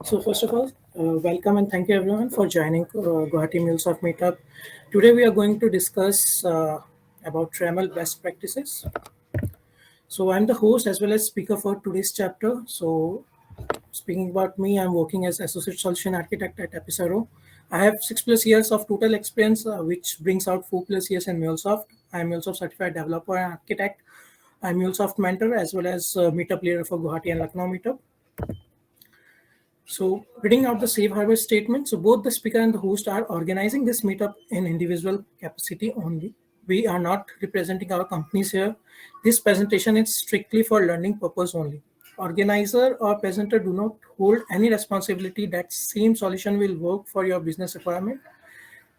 So first of all, welcome and thank you everyone for joining Guwahati MuleSoft Meetup. Today we are going to discuss about RAML best practices. So I'm the host as well as speaker for today's chapter. So speaking about me, I'm working as Associate Solution Architect at Episaro. I have 6+ years of total experience, which brings out 4+ years in MuleSoft. I'm MuleSoft Certified Developer and Architect. I'm MuleSoft Mentor as well as Meetup Leader for Guwahati and Lucknow Meetup. So reading out the safe harbor statement. So both the speaker and the host are organizing this meetup in individual capacity only. We are not representing our companies here. This presentation is strictly for learning purpose only. Organizer or presenter do not hold any responsibility that same solution will work for your business requirement.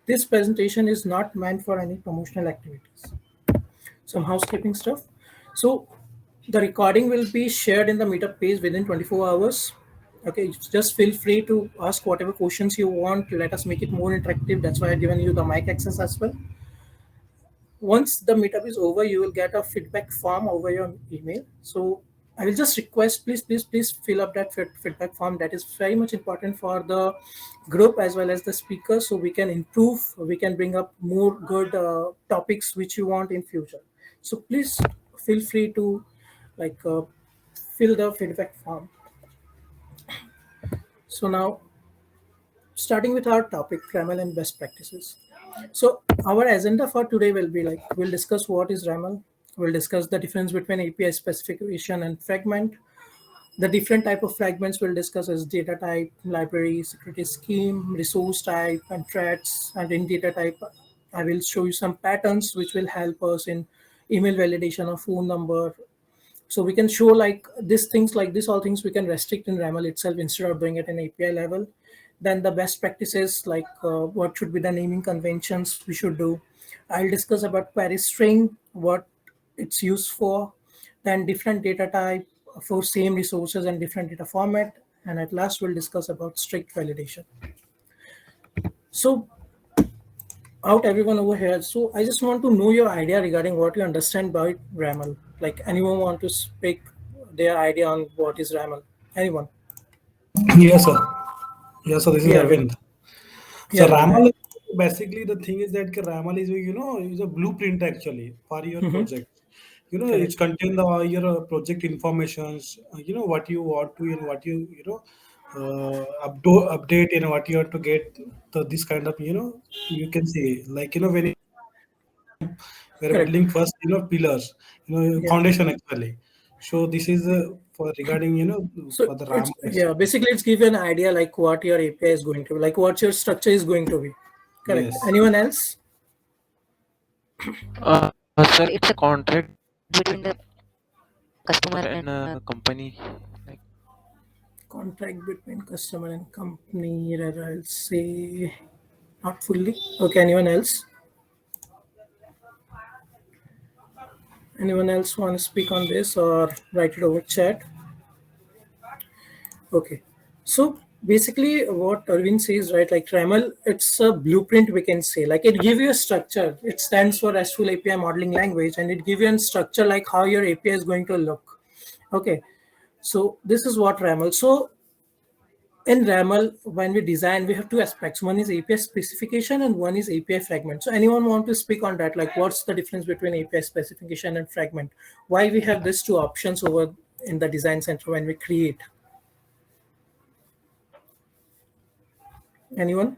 This presentation is not meant for any promotional activities. Some housekeeping stuff. So the recording will be shared in the meetup page within 24 hours. Okay, just feel free to ask whatever questions you want. Let us make it more interactive. That's why I've given you the mic access as well. Once the meetup is over, you will get a feedback form over your email. So I will just request, please fill up that feedback form. That is very much important for the group as well as the speaker, so we can improve, we can bring up more good topics which you want in future. So please feel free to fill the feedback form. So now, starting with our topic, RAML and best practices. So our agenda for today will be we'll discuss what is RAML. We'll discuss the difference between API specification and fragment. The different type of fragments we'll discuss as data type, library, security scheme, resource type, and threads. And in data type, I will show you some patterns which will help us in email validation or phone number. So we can show these things, all things we can restrict in RAML itself instead of doing it in API level. Then the best practices, what should be the naming conventions we should do. I'll discuss about query string, what it's used for, then different data type for same resources and different data format. And at last, we'll discuss about strict validation. So out everyone over here. So I just want to know your idea regarding what you understand by RAML. Anyone want to speak their idea on what is RAML? Anyone? Yes, sir. Yes, sir. This is Arvind. So Yeah, RAML, basically the thing is that RAML is a blueprint actually for your project. It contains your project informations. What you want to and what you update and what you have to get. This kind of you can say when we're building first pillars, foundation actually. So this is for regarding so for the RAML. basically it's give you an idea what your API is going to be, what your structure is going to be. Correct. Yes. Anyone else? Sir, it's a contract between the customer and company. Contract between customer and company, I'll say not fully. Okay, anyone else? Anyone else want to speak on this or write it over chat? Okay, so basically what Arvind says, right, RAML, it's a blueprint, we can say. It gives you a structure. It stands for RESTful API Modeling Language, and it gives you a structure how your API is going to look. Okay, so this is what RAML. So in RAML, when we design, we have two aspects. One is API specification and one is API fragment. So anyone want to speak on that? What's the difference between API specification and fragment? Why we have these two options over in the design center when we create? Anyone?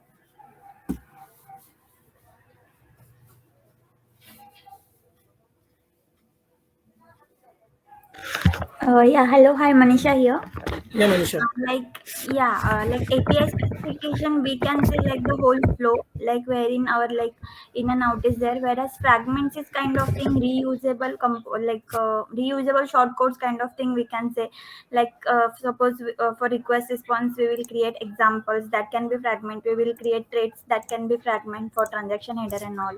Yeah, hello, hi, Manisha here. Yeah, Manisha. API specification, we can say the whole flow, wherein our in and out is there, whereas fragments is kind of thing reusable, reusable shortcodes kind of thing. We can say suppose for request response, we will create examples that can be fragment. We will create traits that can be fragment for transaction header and all.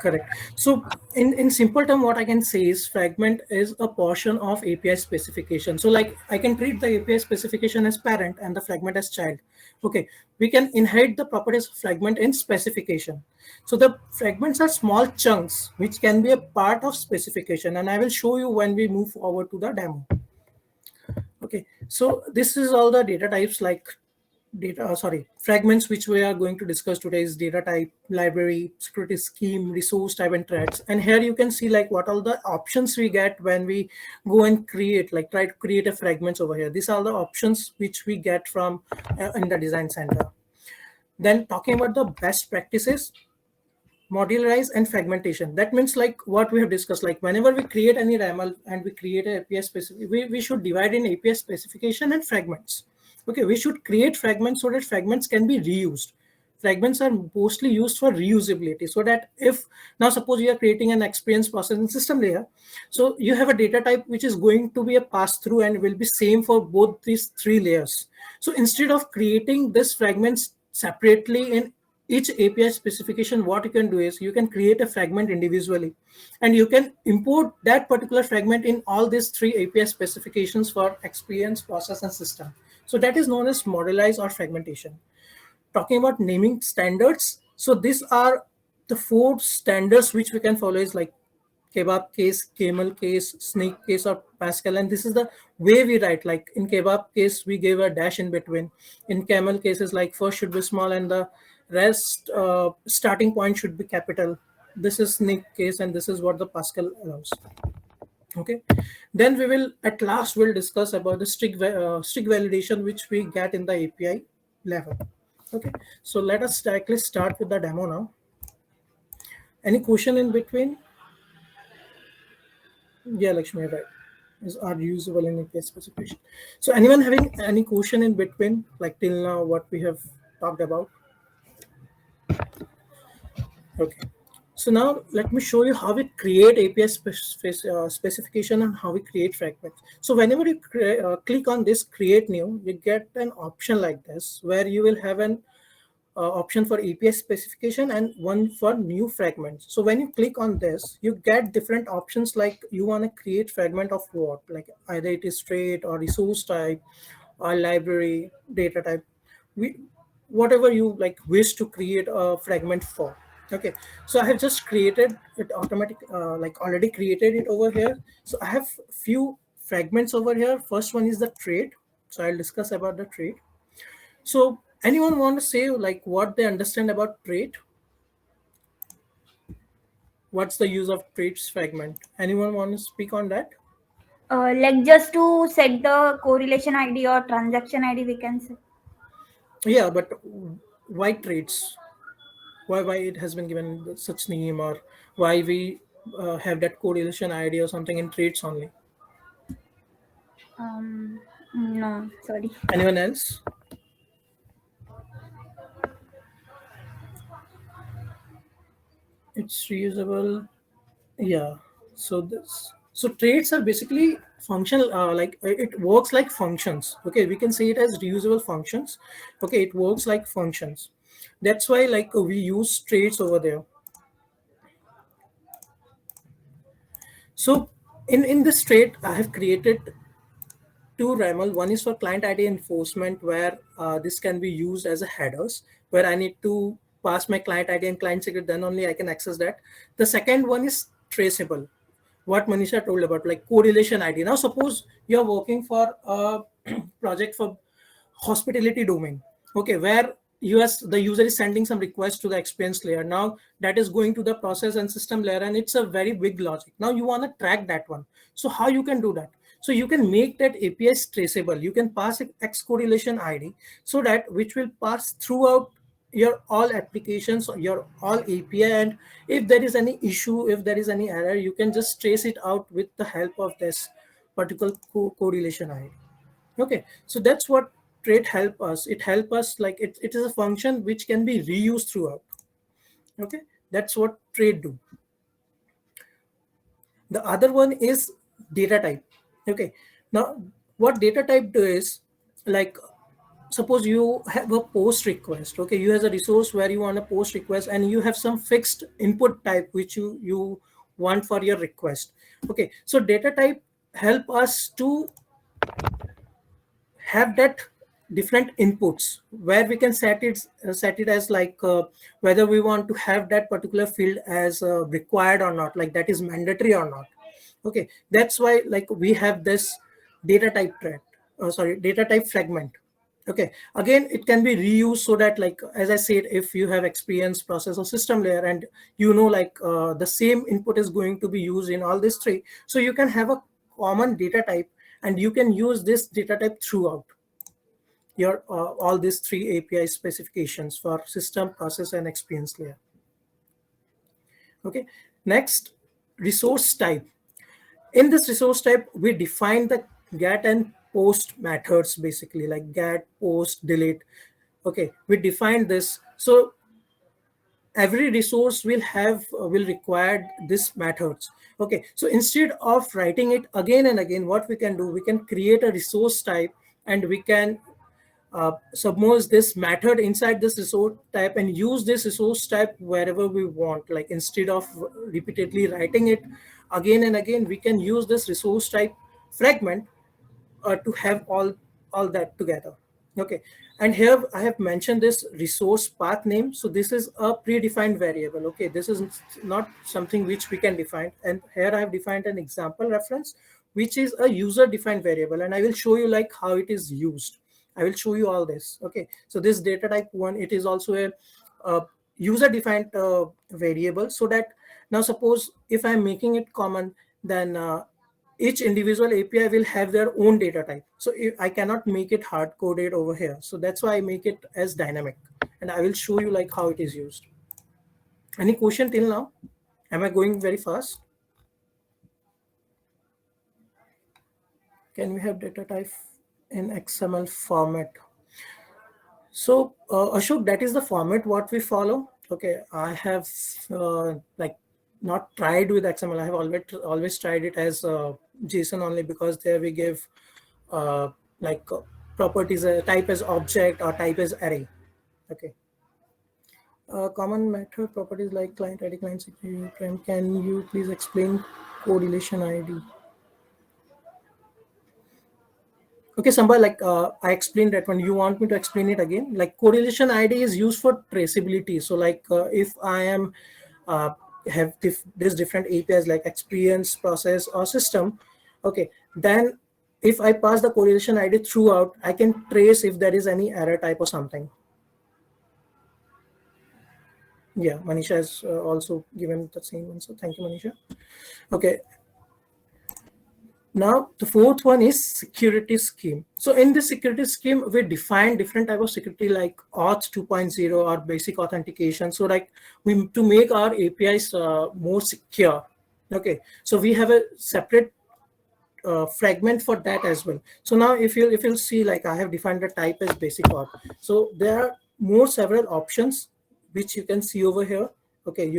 Correct. So in simple term, what I can say is fragment is a portion of API specification. So I can treat the API specification as parent and the fragment as child. Okay, we can inherit the properties of fragment in specification. So the fragments are small chunks which can be a part of specification, and I will show you when we move forward to the demo. Okay, so this is all the data types, like fragments, which we are going to discuss today is data type, library, security scheme, resource type, and threads. And here you can see like what all the options we get when we go and create, like try to create a fragments over here. These are the options which we get from in the design center. Then talking about the best practices, modularize and fragmentation. That means like what we have discussed, like whenever we create any RAML and we create a API specific, we should divide in API specification and fragments. Okay, we should create fragments so that fragments can be reused. Fragments are mostly used for reusability, so that if now suppose you are creating an experience processing system layer, so you have a data type which is going to be a pass through and will be same for both these three layers. So instead of creating this fragments separately in each API specification, what you can do is you can create a fragment individually and you can import that particular fragment in all these three API specifications for experience, process, and system. So that is known as modularize or fragmentation. Talking about naming standards, so these are the 4 standards which we can follow is like kebab case, camel case, snake case, or Pascal. And this is the way we write. Like in kebab case, we gave a dash in between. In camel cases, like first should be small and the rest starting point should be capital. This is snake case, and this is what the Pascal allows. Okay, then we will at last we'll discuss about the strict validation which we get in the API level. Okay, so let us directly start with the demo now. Any question in between? Yeah, Lakshmi, right. Are usable in API specification. So anyone having any question in between, like till now what we have talked about? Okay. So now let me show you how we create API specification and how we create fragments. So whenever you click on this create new, you get an option like this where you will have an option for API specification and one for new fragments. So when you click on this, you get different options, like you want to create fragment of what, like either it is straight or resource type or library data type, whatever you like wish to create a fragment for. Okay, so I have just created it like already created it over here. So I have few fragments over here. First one is the trait. So I'll discuss about the trait. So anyone want to say like what they understand about trait? What's the use of traits fragment? Anyone want to speak on that? Like just to set the correlation ID or transaction ID, we can say. Yeah, but why traits? Why it has been given such name, or why we have that correlation ID or something in traits only? No, sorry. Anyone else? It's reusable. Yeah. So traits are basically functional, like it works like functions. Okay, we can say it as reusable functions. Okay, it works like functions. That's why like we use traits over there. So in this trait, I have created 2 RAML. One is for client ID enforcement, where this can be used as a headers, where I need to pass my client ID and client secret, then only I can access that. The second one is traceable, what Manisha told about, like correlation ID. Now, suppose you're working for a project for hospitality domain, okay, where the user is sending some request to the experience layer. Now that is going to the process and system layer, and it's a very big logic. Now you want to track that one. So how you can do that? So you can make that APIs traceable. You can pass X correlation ID, so that which will pass throughout your all applications, your all API, and if there is any issue, if there is any error, you can just trace it out with the help of this particular correlation ID. Okay, so that's what trait help us. It help us, like it is a function which can be reused throughout. Okay, that's what trait do. The other one is data type. Okay, now what data type do is, like suppose you have a post request. Okay, you have a resource where you want a post request, and you have some fixed input type which you want for your request. Okay, so data type help us to have that different inputs, where we can set it as like whether we want to have that particular field as required or not, like that is mandatory or not. Okay, that's why like we have this data type trait. data type fragment. Okay, again, it can be reused so that, like, as I said, if you have experience, process, or system layer, and like the same input is going to be used in all these three, so you can have a common data type and you can use this data type throughout your all these three API specifications for system, process, and experience layer. Okay, next, resource type. In this resource type, we define the get and post methods, basically, like get, post, delete. Okay, we define this. So every resource will require this methods. Okay, so instead of writing it again and again, what we can do, we can create a resource type and we can submerge this method inside this resource type and use this resource type wherever we want. Like, instead of repeatedly writing it again and again, we can use this resource type fragment to have all that together. Okay, and here I have mentioned this resource path name. So this is a predefined variable. Okay, this is not something which we can define. And here I have defined an example reference, which is a user defined variable, and I will show you like how it is used. I will show you all this. Okay, so this data type one, it is also a user defined variable, so that now suppose if I'm making it common, then each individual API will have their own data type. So I cannot make it hard coded over here. So that's why I make it as dynamic, and I will show you like how it is used. Any question till now? Am I going very fast? Can we have data type in XML format? So Ashok, that is the format what we follow. Okay, I have like not tried with XML. I have always tried it as JSON only, because there we give like properties, type as object or type as array. Okay. Common method properties like client ID, client security. Can you please explain correlation ID? Okay, Samba, like I explained that one. You want me to explain it again? Like, correlation ID is used for traceability. So like if I am have these different APIs like experience, process, or system, okay, then if I pass the correlation ID throughout, I can trace if there is any error type or something. Yeah, Manisha has also given the same answer. Thank you, Manisha. Okay. Now, the fourth one is security scheme. So in this security scheme, we define different type of security like auth 2.0 or basic authentication. So like to make our APIs more secure. Okay, so we have a separate fragment for that as well. So now if you'll see, like I have defined the type as basic auth. So there are several options which you can see over here. Okay,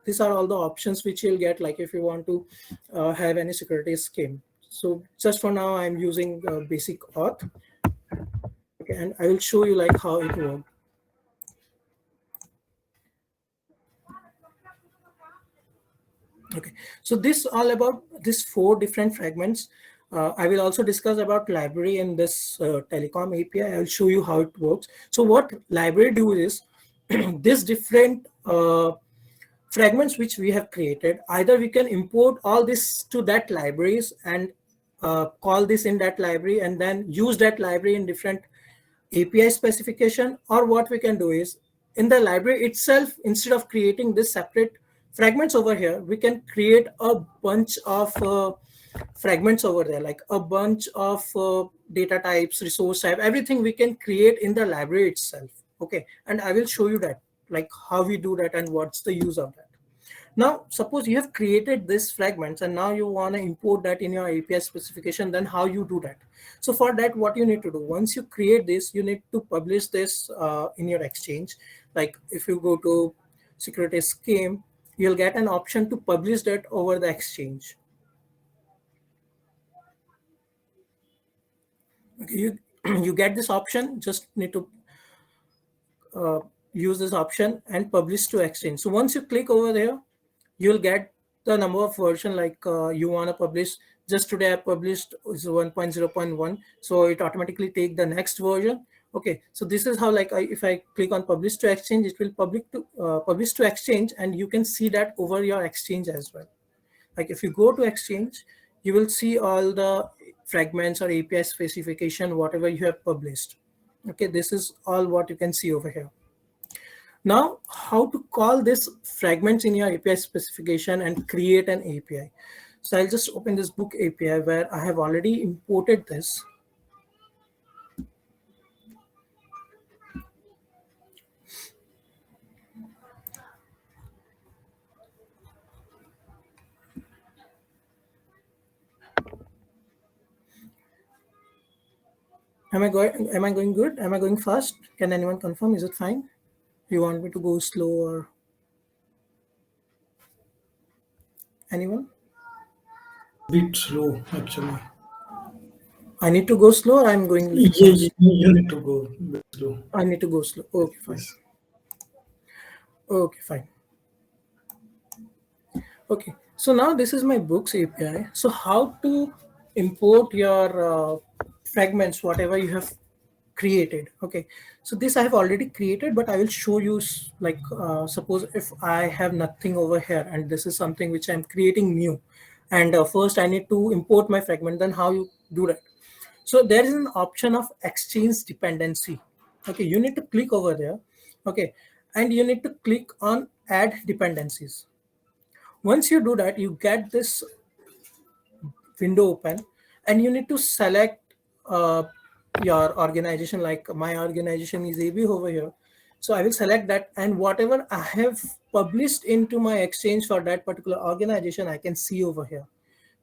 these are all the options which you'll get, like if you want to have any security scheme. So just for now, I'm using basic auth. Okay, and I will show you like how it works. Okay, so this all about these 4 different fragments. I will also discuss about library in this telecom API. I will show you how it works. So what library do is this different fragments which we have created, either we can import all this to that libraries and call this in that library and then use that library in different API specification, or what we can do is in the library itself, instead of creating this separate fragments over here, we can create a bunch of fragments over there, like a bunch of data types, resource type, everything we can create in the library itself. Okay, and I will show you that, like how we do that and what's the use of that. Now, suppose you have created these fragments and now you want to import that in your API specification, then how you do that? So for that, what you need to do, once you create this, you need to publish this in your exchange. Like if you go to security scheme, you'll get an option to publish that over the exchange. Okay, you get this option, just need to use this option and publish to exchange. So once you click over there, you'll get the number of version like you want to publish. Just today I published is 1.0.1, so it automatically take the next version. Okay, so this is how, like if I click on publish to exchange, it will publish to exchange, and you can see that over your exchange as well. Like if you go to exchange, you will see all the fragments or API specification, whatever you have published. Okay, this is all what you can see over here. Now, how to call this fragments in your API specification and create an API. So I'll just open this book API where I have already imported this. Am I going good? Am I going fast? Can anyone confirm? Is it fine? You want me to go slow or anyone? Bit slow, actually. I need to go slow or I'm going Yeah, fast? you need to go bit slow. I need to go slow. Okay, fine. Yes. Okay, fine. Okay, so now this is my books API. So how to import your fragments, whatever you have created. Okay, so this I have already created, but I will show you like suppose if I have nothing over here and this is something which I'm creating new, and first I need to import my fragment, then how you do that. So there is an option of exchange dependency. Okay, you need to click over there. Okay, and you need to click on add dependencies. Once you do that, you get this window open and you need to select your organization. Like my organization is AB over here, so I will select that, and whatever I have published into my exchange for that particular organization I can see over here.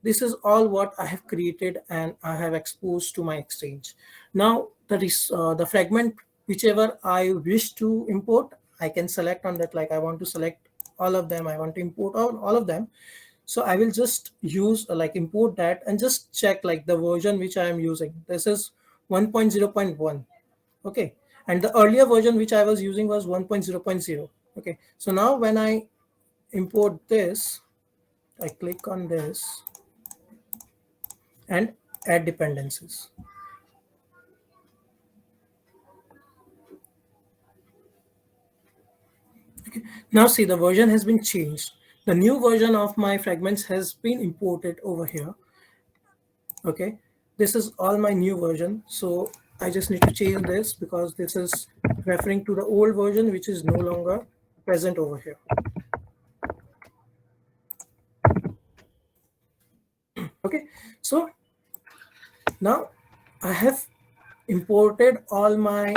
This is all what I have created and I have exposed to my exchange. Now the fragment whichever I wish to import, I can select on that. Like I want to select all of them, I want to import all of them. So I will just use like import that and just check like the version which I am using. This is 1.0.1. Okay, and the earlier version which I was using was 1.0.0. Okay, so now when I import this, I click on this and add dependencies. Okay. Now see, the version has been changed. The new version of my fragments has been imported over here. Okay, this is all my new version. So I just need to change this because this is referring to the old version which is no longer present over here. Okay, so now I have imported all my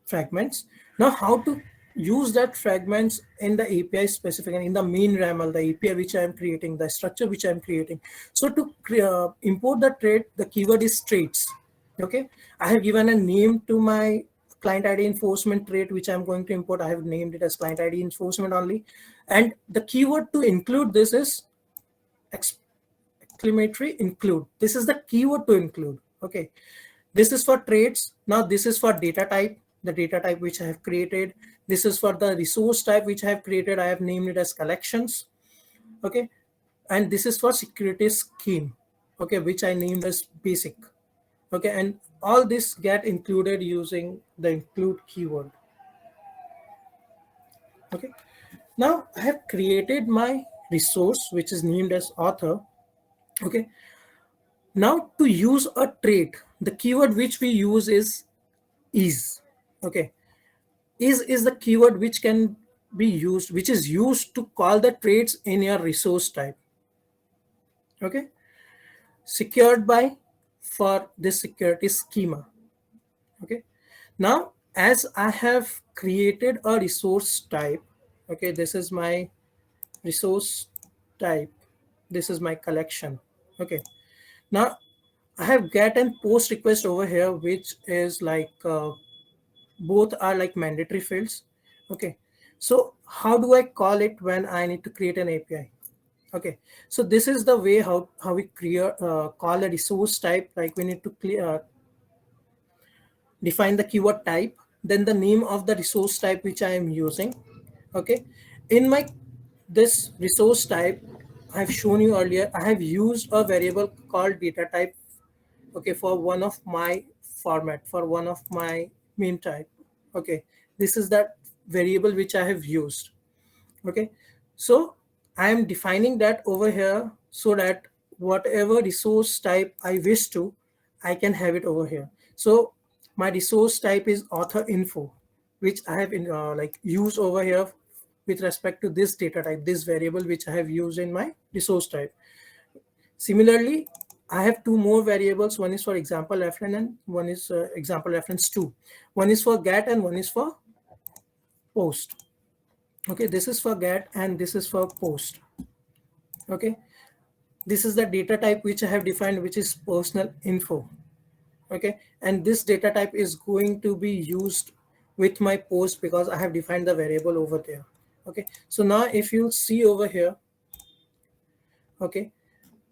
fragments. Now how to use that fragments in the API specific and in the main RAML, the API which I am creating, the structure which I am creating. So to import the trait, the keyword is traits. Okay, I have given a name to my client ID enforcement trait which I'm going to import. I have named it as client ID enforcement only, and the keyword to include this is exclamatory include. This is the keyword to include. Okay, this is for traits. Now this is for data type, the data type which I have created. This is for the resource type which I have created. I have named it as collections. Okay, and this is for security scheme. Okay, which I named as basic. Okay, and all this get included using the include keyword. Okay, now I have created my resource which is named as author. Okay, now to use a trait, the keyword which we use is. Okay, is the keyword which can be used, which is used to call the traits in your resource type. Okay, secured by for this security schema. Okay, now as I have created a resource type, okay, this is my resource type, this is my collection. Okay, now I have get and post request over here which is like both are like mandatory fields. Okay, so how do I call it when I need to create an API? Okay, so this is the way how we create call a resource type. Like we need to define the keyword type, then the name of the resource type which I am using. Okay, in my this resource type I have shown you earlier, I have used a variable called data type. Okay, for one of my format, for one of my main type. Okay, this is that variable which I have used. Okay, so I am defining that over here so that whatever resource type I wish to, I can have it over here. So my resource type is author info, which I have like used over here with respect to this data type, this variable which I have used in my resource type. Similarly, I have two more variables. One is for example reference and one is example reference 2. One is for get and one is for post. Okay, this is for get and this is for post. Okay, this is the data type which I have defined, which is personal info. Okay, and this data type is going to be used with my post because I have defined the variable over there. Okay, so now if you see over here, okay,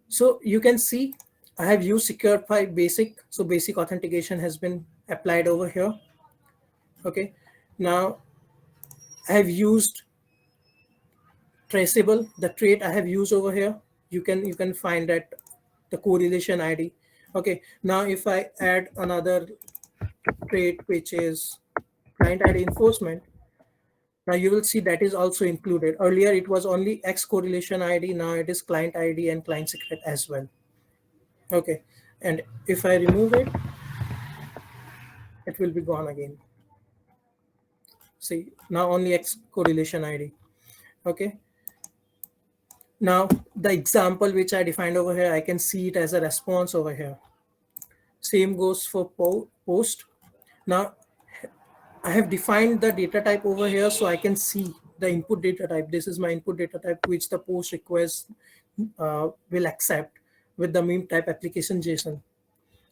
so you can see I have used secured by basic. So basic authentication has been applied over here. Okay, now I have used traceable, the trait I have used over here. You can find that the correlation ID. Okay, now if I add another trait which is client ID enforcement, now you will see that is also included. Earlier it was only X correlation ID, now it is client ID and client secret as well. Okay, and if I remove it, it will be gone again. See, now only X correlation ID. Okay, now the example which I defined over here, I can see it as a response over here. Same goes for post. Now I have defined the data type over here, so I can see the input data type. This is my input data type, which the post request will accept with the meme type application JSON.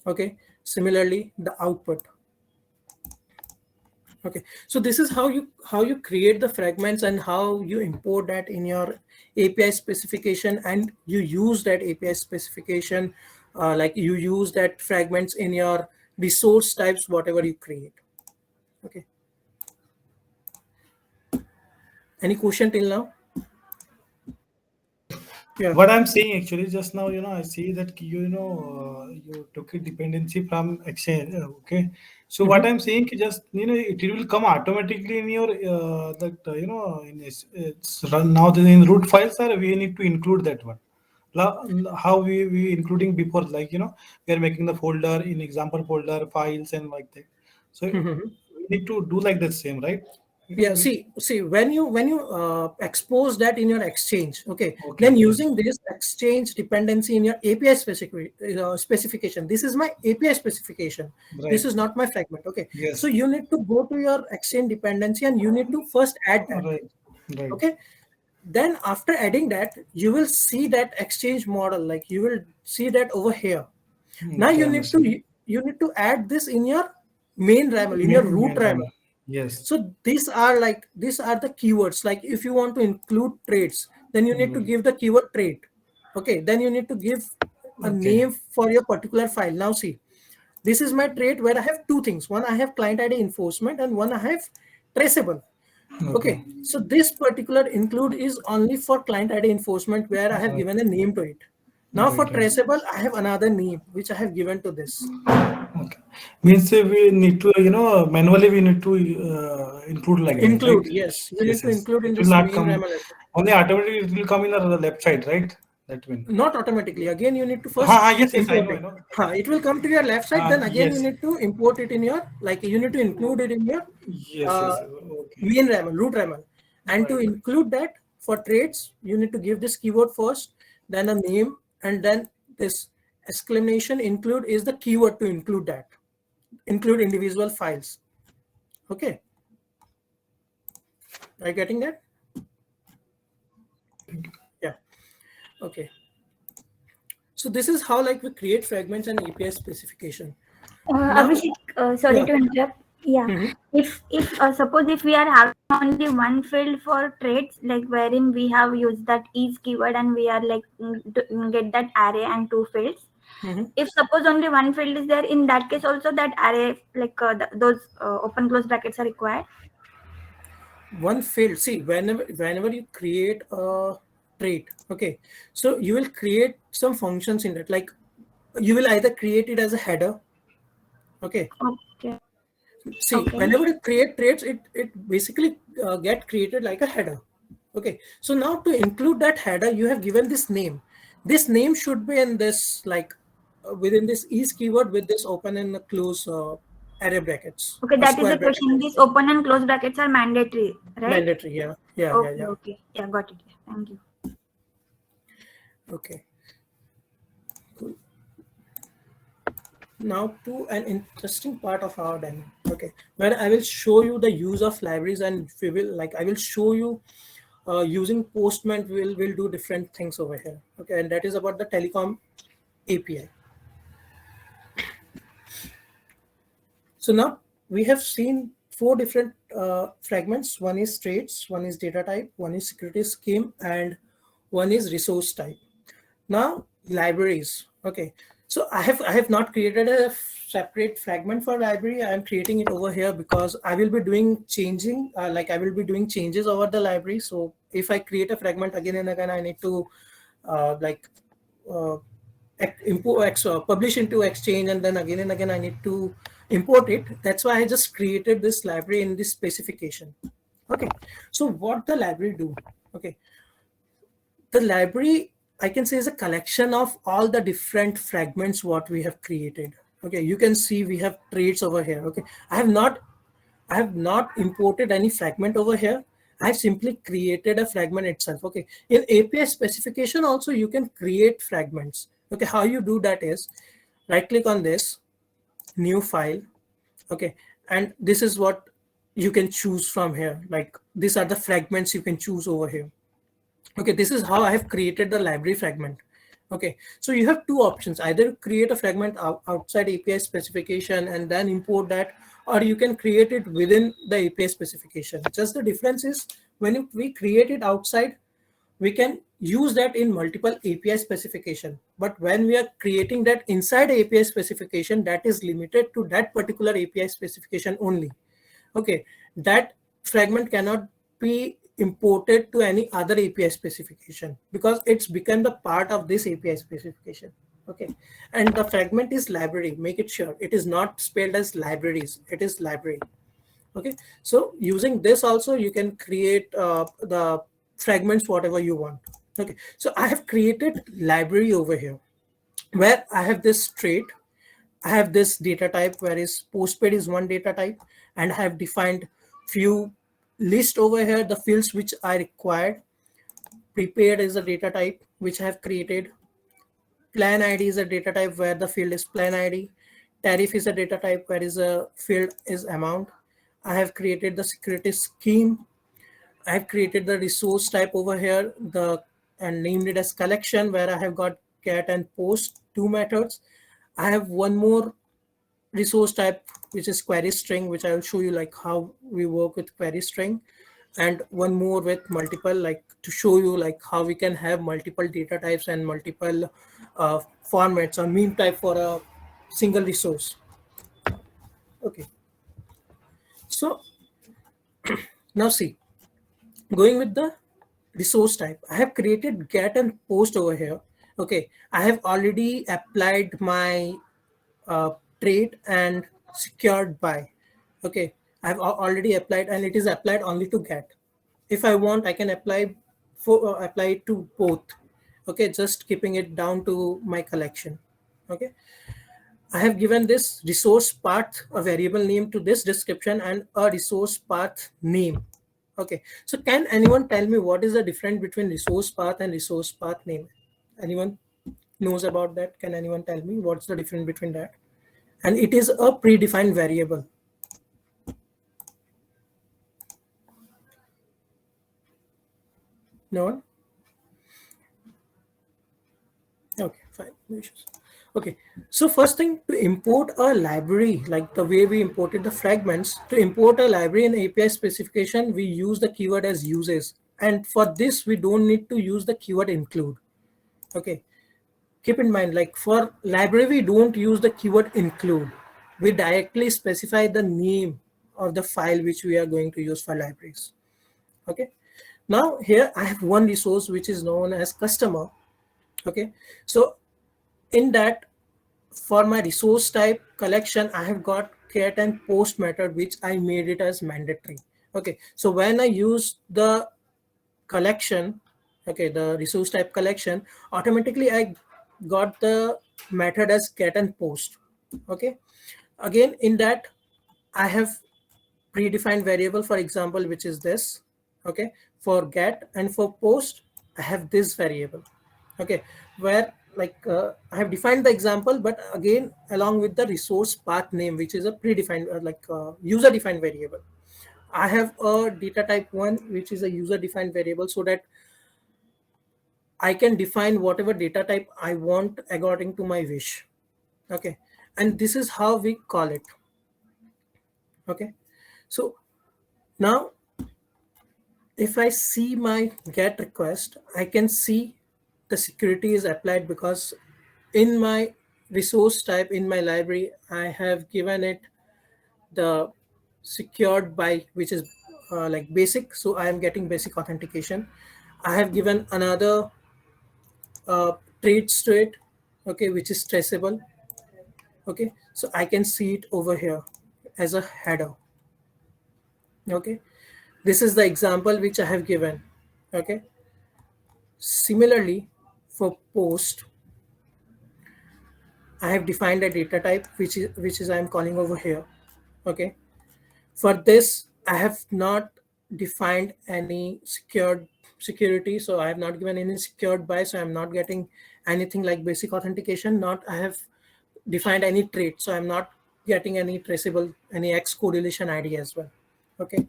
Okay, similarly the output. Okay, so this is how you create the fragments and how you import that in your API specification, and you use that API specification, like you use that fragments in your resource types, whatever you create. Okay, any question till now? Yeah. What I'm saying actually just now, I see that you took a dependency from Exchange. Okay, so what I'm saying just it will come automatically in your that in it's run now in root files, or we need to include that one. How we including before, like we are making the folder in example folder files and like that. So we need to do like the same, right? Yeah, see when you expose that in your exchange, okay, Okay, then yes. using this exchange dependency in your API specification, this is my API specification, this Right. is not my fragment. Okay, Yes. so you need to go to your exchange dependency and you need to first add that. Right. Right. Okay, then after adding that, you will see that exchange model, like you will see that over here. Now Okay, you understand. need to add this in your main RAML, in your root RAML. Yes. So these are the keywords. Like if you want to include traits, then you need to give the keyword trait. Okay, then you need to give a Okay. name for your particular file. Now see, this is my trait where I have two things. One, I have client ID enforcement, and one I have traceable. Okay, so this particular include is only for client ID enforcement, where I have given a name to it. Now for Right. traceable, I have another name which I have given to this. Okay. Means we need to, manually we need to include like that, Include, right? yes, you need Yes, to yes. include in It will this not main come RAML. only automatically. It will come in the left side, right? That means. Not automatically. Again, you need to first Yes, yes. I import know, I it. know. It will come to your left side. Then again, you Yes. need to import it in your, like you need to include it in your Yes, uh, yes. Okay. main RAML, root RAML. And to Right. include that for traits, you need to give this keyword first, then a name, and then this exclamation include is the keyword to include that. Include individual files. Okay. Are you getting that? Yeah. Okay. So this is how like we create fragments and API specification. Now, Abhishek, sorry yeah. to interrupt. Yeah, if suppose if we are having only one field for traits, like wherein we have used that each keyword and we are like to get that array and two fields. If suppose only one field is there, in that case also that array like those open close brackets are required. One field, see, whenever you create a trait, okay, so you will create some functions in it, like you will either create it as a header. Okay, Okay. see, Okay. whenever you create traits, it basically get created like a header. Okay, so now to include that header, you have given this name. This name should be in this, like within this is keyword with this open and close array brackets Okay, or that is square the bracket. question. These open and close brackets are mandatory, right? Mandatory, yeah, yeah, yeah, Okay, yeah. okay. Yeah, got it. Thank you. Okay. Cool. Now to an interesting part of our demo, okay, where I will show you the use of libraries, and we will I will show you using Postman will do different things over here. Okay, and that is about the telecom API. So now we have seen four different fragments. One is traits, one is data type, one is security scheme, and one is resource type. Now libraries. Okay, so I have not created a separate fragment for library. I am creating it over here because I will be doing changing, I will be doing changes over the library. So if I create a fragment again and again, I need to uh, publish into Exchange, and then again and again I need to import it. That's why I just created this library in this specification. Okay, so what the library do? Okay, the library, I can say, is a collection of all the different fragments what we have created. Okay, you can see we have traits over here. Okay, I have not imported any fragment over here. I've simply created a fragment itself. Okay, in API specification also you can create fragments. Okay, how you do that is right click on this new file. Okay, and this is what you can choose from here. Like these are the fragments you can choose over here. Okay, this is how I have created the library fragment. Okay, so you have two options: either create a fragment outside API specification and then import that, or you can create it within the API specification. Just the difference is when we create it outside, we can use that in multiple API specification. But when we are creating that inside API specification, that is limited to that particular API specification only. Okay, that fragment cannot be imported to any other API specification because it's become the part of this API specification. Okay, and the fragment is library. Make it sure it is not spelled as libraries. It is library. Okay, so using this also you can create the fragments whatever you want. Okay, so I have created library over here where I have this trait, I have this data type where is postpaid is one data type, and I have defined few list over here the fields which I required. Prepaid is a data type which I have created. Plan ID is a data type where the field is plan ID. Tariff is a data type where is a field is amount. I have created the security scheme. I have created the resource type over here, and named it as collection, where I have got get and post two methods. I have one more resource type which is query string, which I will show you like how we work with query string, and one more with multiple, like to show you like how we can have multiple data types and multiple formats or mean type for a single resource. Okay, so now see, going with the resource type, I have created get and post over here. Okay, I have already applied my trait and secured by. Okay, I've already applied, and it is applied only to get. If I want, I can apply it to both. Okay, just keeping it down to my collection. Okay, I have given this resource path a variable name to this description and a resource path name. Okay, so can anyone tell me what is the difference between resource path and resource path name? Anyone knows about that? Can anyone tell me what's the difference between that? And it is a predefined variable. No one? Okay, fine, no issues. Okay, so first thing, to import a library, like the way we imported the fragments, to import a library in API specification, we use the keyword as uses. And for this, we don't need to use the keyword include. Okay, keep in mind, like for library, we don't use the keyword include. We directly specify the name of the file which we are going to use for libraries. Okay, now here I have one resource which is known as customer. Okay, so in that, for my resource type collection, I have got get and post method which I made it as mandatory. Okay, so when I use the collection, okay, the resource type collection, automatically I got the method as get and post. Okay, again in that I have predefined variable, for example, which is this. Okay, for get and for post I have this variable. Okay, where like I have defined the example, but again along with the resource path name, which is a predefined user defined variable. I have a data type 1, which is a user defined variable, so that I can define whatever data type I want according to my wish. Okay, and this is how we call it. Okay, so now if I see my get request, I can see the security is applied because in my resource type in my library, I have given it the secured by, which is like basic. So I am getting basic authentication. I have given another traits to it, okay, which is traceable. Okay, so I can see it over here as a header. Okay, this is the example which I have given. Okay, similarly for post, I have defined a data type which is I'm calling over here. Okay, for this I have not defined any secured security, so I have not given any secured by, so I'm not getting anything like basic authentication. Not I have defined any trait, so I'm not getting any traceable, any X correlation ID as well. Okay,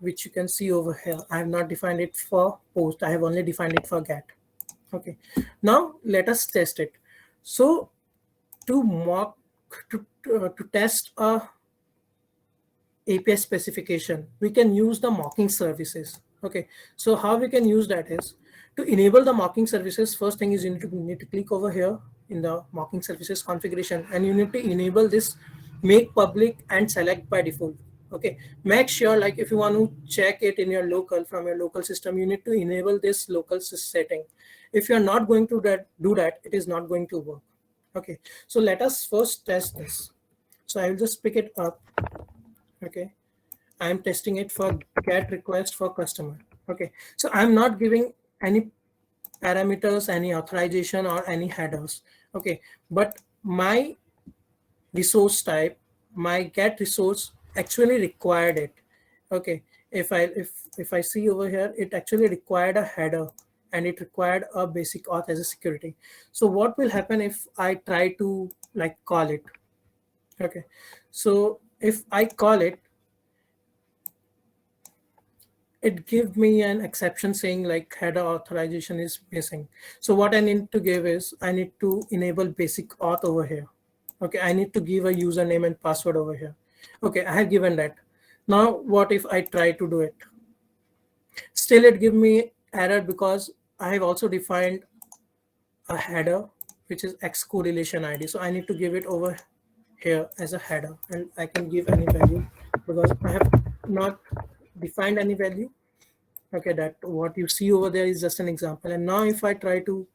which you can see over here. I have not defined it for post, I have only defined it for get. Okay, now let us test it. So to mock to test a API specification, we can use the mocking services. Okay, so how we can use that is to enable the mocking services. First thing is you need to click over here in the mocking services configuration, and you need to enable this make public and select by default. Okay, make sure like if you want to check it in your local from your local system, you need to enable this local setting. If you're not going to do that, it is not going to work. Okay, so let us first test this. So I will just pick it up. Okay, I'm testing it for get request for customer. Okay, so I'm not giving any parameters, any authorization or any headers. Okay, but my resource type, my get resource actually required it. Okay, if I see over here, it actually required a header and it required a basic auth as a security. So what will happen if I try to like call it? Okay, so if I call it, it gives me an exception saying like header authorization is missing. So what I need to give is I need to enable basic auth over here. Okay, I need to give a username and password over here. Okay, I have given that. Now what if I try to do it? Still it give me error because I have also defined a header which is X correlation ID. So I need to give it over here as a header, and I can give any value because I have not defined any value. Okay, that what you see over there is just an example. And now if I try to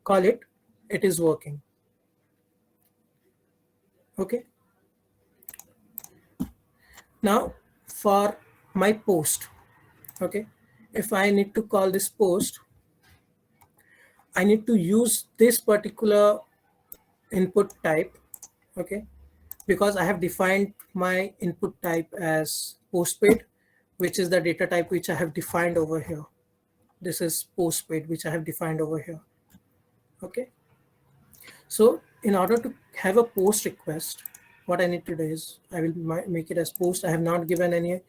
call it, it is working. Okay, now for my post, okay, if I need to call this post, I need to use this particular input type. Okay, because I have defined my input type as postpaid, which is the data type which I have defined over here. This is postpaid, which I have defined over here. Okay, so in order to have a post request, what I need to do is I will make it as post. I have not given any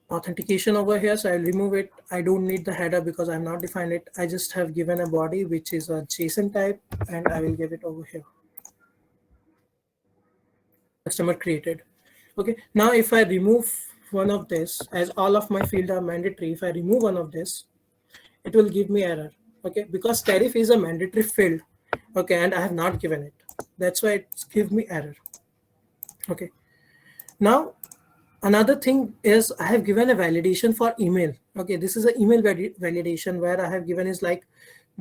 authentication over here, so I'll remove it. I don't need the header because I'm not defined it. I just have given a body which is a JSON type, and I will give it over here. Customer created. Okay, now if I remove one of this, as all of my fields are mandatory, if I remove one of this, it will give me error. Okay, because tariff is a mandatory field. Okay, and I have not given it. That's why it gives me error. Okay, now another thing is I have given a validation for email. Okay, this is an email validation where I have given is like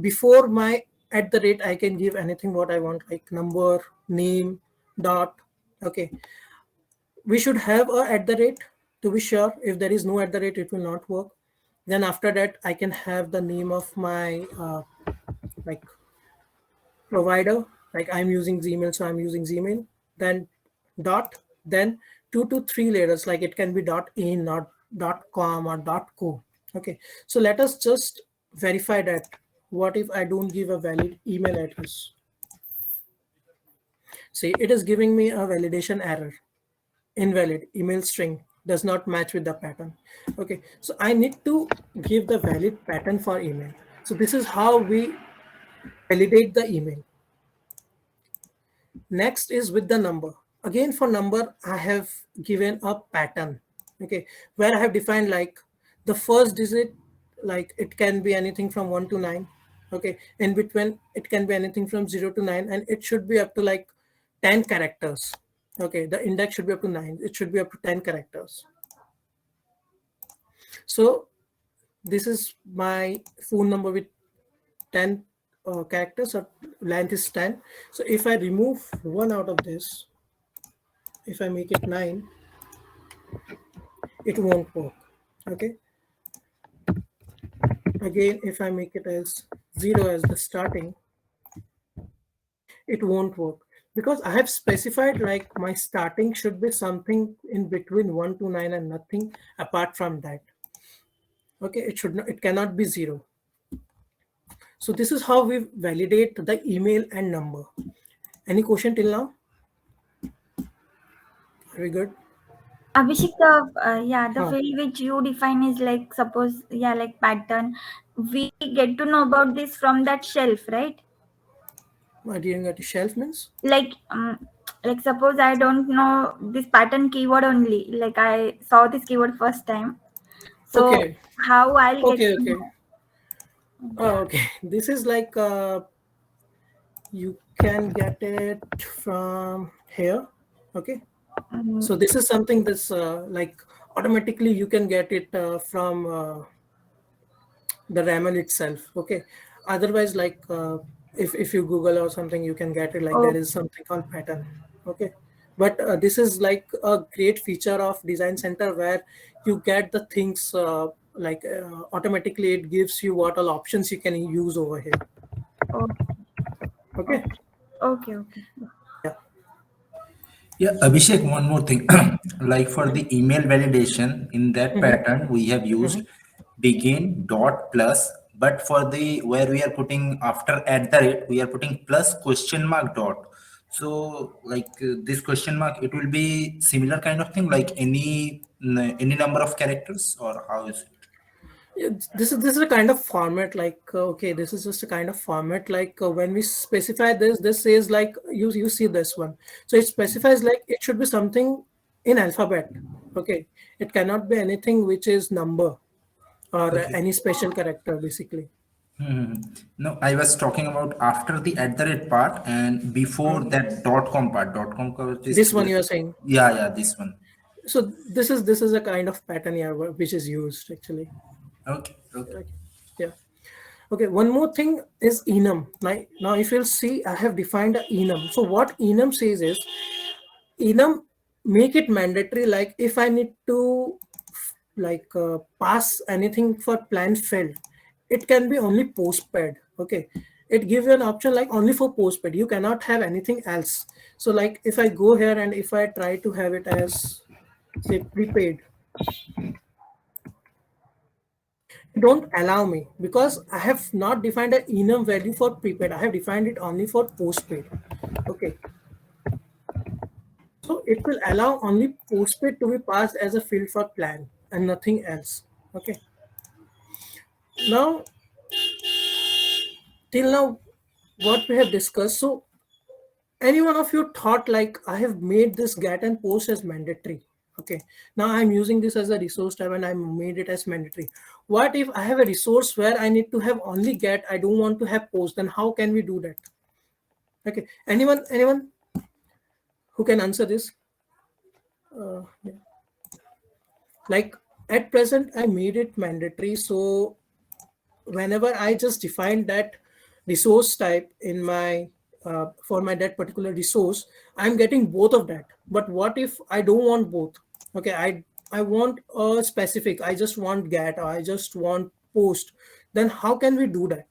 before my at the rate, I can give anything what I want, like number, name, dot. Okay, we should have a at the rate to be sure. If there is no at the rate, it will not work. Then after that, I can have the name of my like provider, like I'm using Gmail, so I'm using Gmail. Then dot, then 2 to 3 letters, like it can be .in, not .com or .co. Okay, so let us just verify that. What if I don't give a valid email address? See, it is giving me a validation error. Invalid email string does not match with the pattern. Okay, so I need to give the valid pattern for email. So this is how we validate the email. Next is with the number. Again, for number, I have given a pattern, okay, where I have defined like the first digit, like it can be anything from 1 to 9. Okay, in between, it can be anything from 0 to 9, and it should be up to like 10 characters. Okay, the index should be up to 9. It should be up to 10 characters. So this is my phone number with 10 characters, or length is 10. So if I remove one out of this, if I make it 9, it won't work. Okay. Again, if I make it as 0 as the starting, it won't work, because I have specified like my starting should be something in between 1 to 9 and nothing apart from that. Okay, it should not, it cannot be 0. So this is how we validate the email and number. Any question till now? Very good. Abhishek, the field which you define is like, suppose, like pattern. We get to know about this from that shelf, right? I didn't get the shelf means? Like suppose I don't know this pattern keyword only. Like I saw this keyword first time. So Okay. how I'll get Okay. to Okay. know? Okay. This is like you can get it from here. Okay. So this is something that's like automatically you can get it from the RAML itself. Okay. Otherwise, like if you Google or something, you can get it. Like Oh, there is something called pattern. Okay. But this is like a great feature of Design Center where you get the things like automatically it gives you what all options you can use over here. okay, Okay. okay, okay. Yeah. Yeah, Abhishek, one more thing. Like for the email validation, in that pattern, we have used begin dot plus, but for the where we are putting after at the rate, we are putting plus question mark dot. So like this question mark, it will be similar kind of thing, like any number of characters, or how is it? Yeah, this is a kind of format like okay, this is just a kind of format like when we specify this says like you see this one, so it specifies like it should be something in alphabet. Okay, it cannot be anything which is number or Okay. any special character basically. No, I was talking about after the at the rate part and before that dot com part. Dot com coverage is This one you are saying. yeah, this one. So this is a kind of pattern here which is used actually. Okay, okay. Like, yeah. Okay, one more thing is enum. Now if you'll see, I have defined a enum. So what enum says is, enum make it mandatory. Like if I need to like pass anything for plan field, it can be only postpaid. Okay, it gives you an option like only for postpaid. You cannot have anything else. So like if I go here and if I try to have it as say prepaid, don't allow me because I have not defined an enum value for prepaid. I have defined it only for postpaid. Okay. So it will allow only postpaid to be passed as a field for plan and nothing else. Okay. Now, till now, what we have discussed. So any one of you thought like I have made this get and post as mandatory. Okay, now I'm using this as a resource tab and I made it as mandatory. What if I have a resource where I need to have only get, I don't want to have post, then how can we do that? Okay, anyone who can answer this? Yeah. Like at present I made it mandatory, so whenever I just define that resource type in my for my that particular resource, I'm getting both of that. But what if I don't want both? Okay, I want a specific, I just want get, or I just want post, then how can we do that?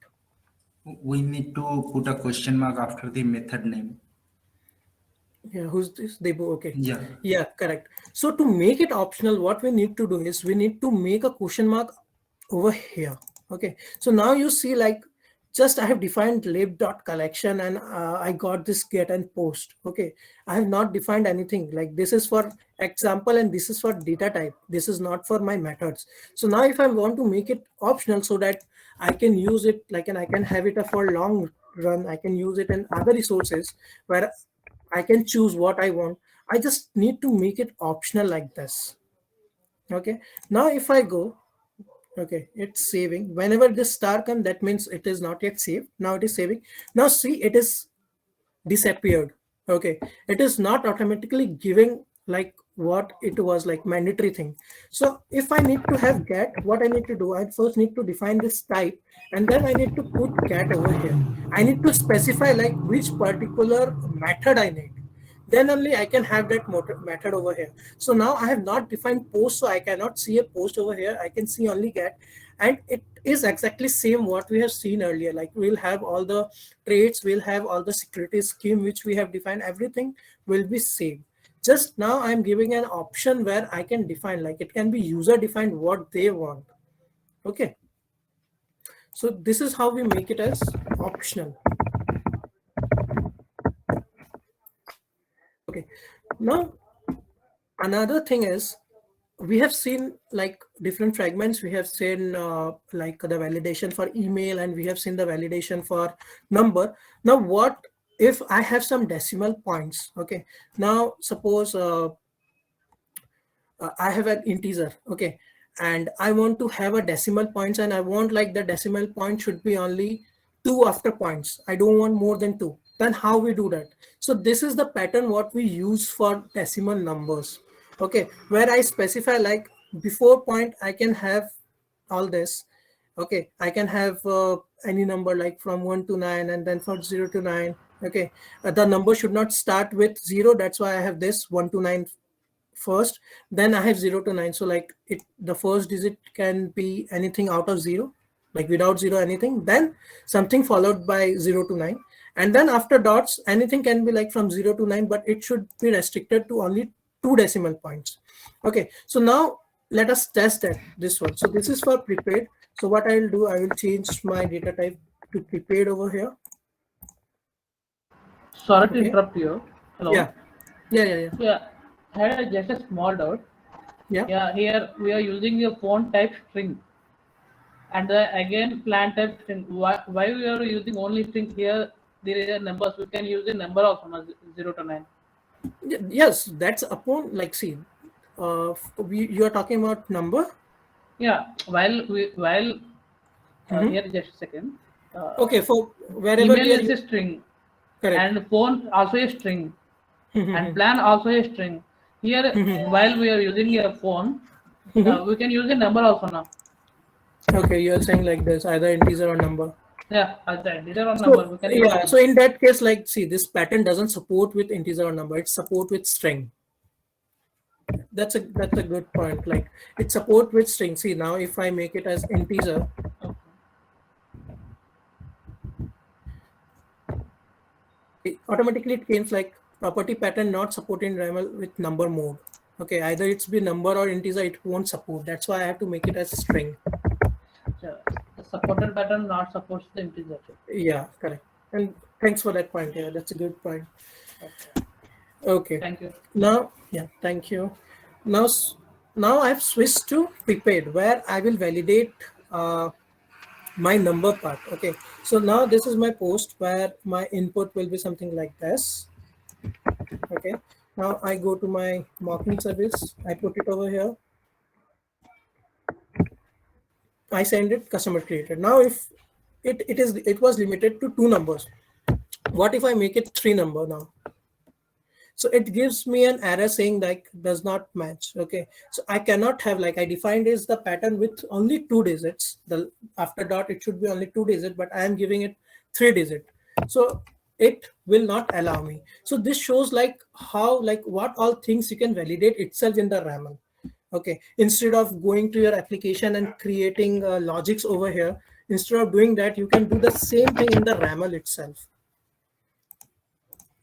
We need to put a question mark after the method name. Yeah, who's this? Debo. Okay. Yeah. Yeah, correct. So to make it optional, what we need to do is we need to make a question mark over here. Okay. So now you see, like, just I have defined lib.collection and I got this get and post. Okay. I have not defined anything. Like, this is for example and this is for data type. This is not for my methods. So now if I want to make it optional so that I can use it, like, and I can have it for long run, I can use it in other resources where I can choose what I want. I just need to make it optional like this. Okay. Now if I go, okay, it's saving. Whenever this star comes, that means it is not yet saved. Now it is saving. Now see, it is disappeared. Okay. It is not automatically giving like what it was, like mandatory thing. So if I need to have get, what I need to do, I first need to define this type, and then I need to put get over here. I need to specify like which particular method I need, then only I can have that method over here. So now I have not defined post, so I cannot see a post over here. I can see only get, and it is exactly same what we have seen earlier. Like, we'll have all the traits, we'll have all the security scheme which we have defined, everything will be same. Just now I'm giving an option where I can define, like, it can be user defined what they want. Okay. So this is how we make it as optional. Okay. Now, another thing is, we have seen like different fragments. We have seen like the validation for email, and we have seen the validation for number. Now, what if I have some decimal points? Okay. Now, suppose I have an integer. Okay. And I want to have a decimal points, and I want like the decimal point should be only 2 after points. I don't want more than 2. Then how we do that? So this is the pattern what we use for decimal numbers. Okay, where I specify like before point I can have all this. Okay, I can have any number like from 1 to 9, and then from 0 to 9. Okay, the number should not start with 0. That's why I have this 1 to 9 first, then I have 0 to 9. So like it, the first digit can be anything out of 0, like without 0 anything, then something followed by 0 to 9, and then after dots anything can be like from 0 to 9, but it should be restricted to only 2 decimal points. Okay, so now let us test that this one. So this is for prepaid. So what I will do, I will change my data type to prepaid over here. Sorry to interrupt you. Hello. Yeah. I had just a small doubt. Yeah. Here we are using a phone type string, and again plan type string. Why we are using only string here? There are numbers. We can use a number also, 0 to 9. Yes, that's upon, like, see, you are talking about number. Yeah. While here, just a second. Okay, for wherever email is a string. Correct. And phone also a string. And plan also a string. Here, while we are using a phone, we can use a number also now. Okay, you are saying like this, either integer or number. Yeah, either integer or number. We can yeah, so in that case, like, see, this pattern doesn't support with integer or number. It support with string. That's a good point. Like, it support with string. See, now if I make it as integer, automatically it comes like property pattern not supporting RAML with number mode. Okay, either it's be number or integer, it won't support. That's why I have to make it as string. The supported pattern not supports the integer. Yeah, correct. And thanks for that point. Yeah, that's a good point. Okay. Thank you. Now, yeah, thank you. Now I've switched to prepaid, where I will validate my number part. Okay, so now this is my post where my input will be something like this. Okay, now I go to my mocking service, I put it over here, I send it customer created. Now if it was limited to 2 numbers, what if I make it 3 number now? So it gives me an error saying like does not match. Okay, so I cannot have, like, I defined is the pattern with only 2 digits. The after dot it should be only 2 digits, but I am giving it 3 digit. So it will not allow me. So this shows like how, like, what all things you can validate itself in the RAML. Okay, instead of going to your application and creating logics over here, instead of doing that, you can do the same thing in the RAML itself.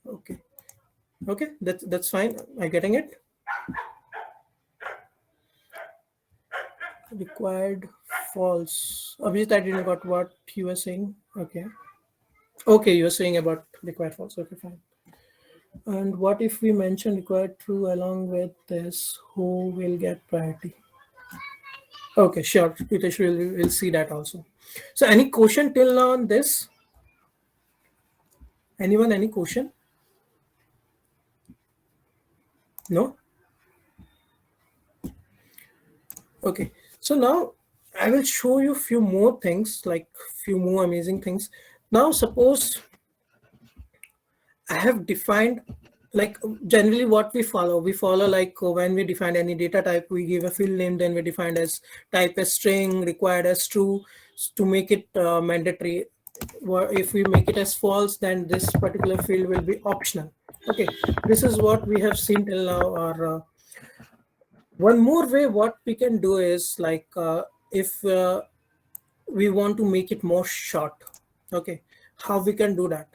Okay, that's fine. Am I getting it? Required false. Abhijit, I didn't got what you were saying. Okay, you were saying about required false. Okay, fine. And what if we mention required true along with this? Who will get priority? Okay, sure. Hitesh will see that also. So any question till now on this? Anyone, any question? No? Okay, so now I will show you a few more things, like few more amazing things. Now suppose I have defined, like generally what we follow like when we define any data type, we give a field name, then we define as type as string, required as true to make it mandatory. If we make it as false, then this particular field will be optional. Okay, this is what we have seen till now. Or one more way what we can do is like if we want to make it more short. Okay, how we can do that?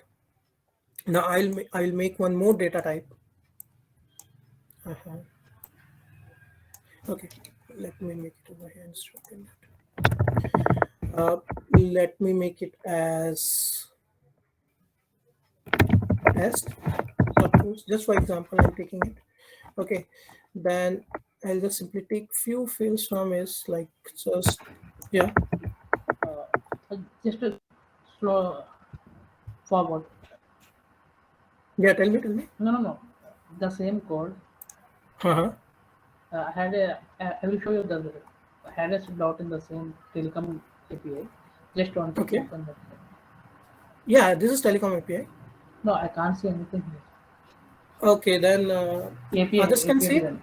Now I'll make one more data type. Okay, let me make it over here instead of that. Let me make it as suppose, just for example, I'm taking it. Okay, then I'll just simply take few fields from is like just Just a slow forward. Yeah, tell me. No. The same code. Uh-huh. I will show you the I had a dot in the same telecom API. Just want to open that. Yeah, this is telecom API. No, I can't see anything here. Okay, then API, others can see. Then.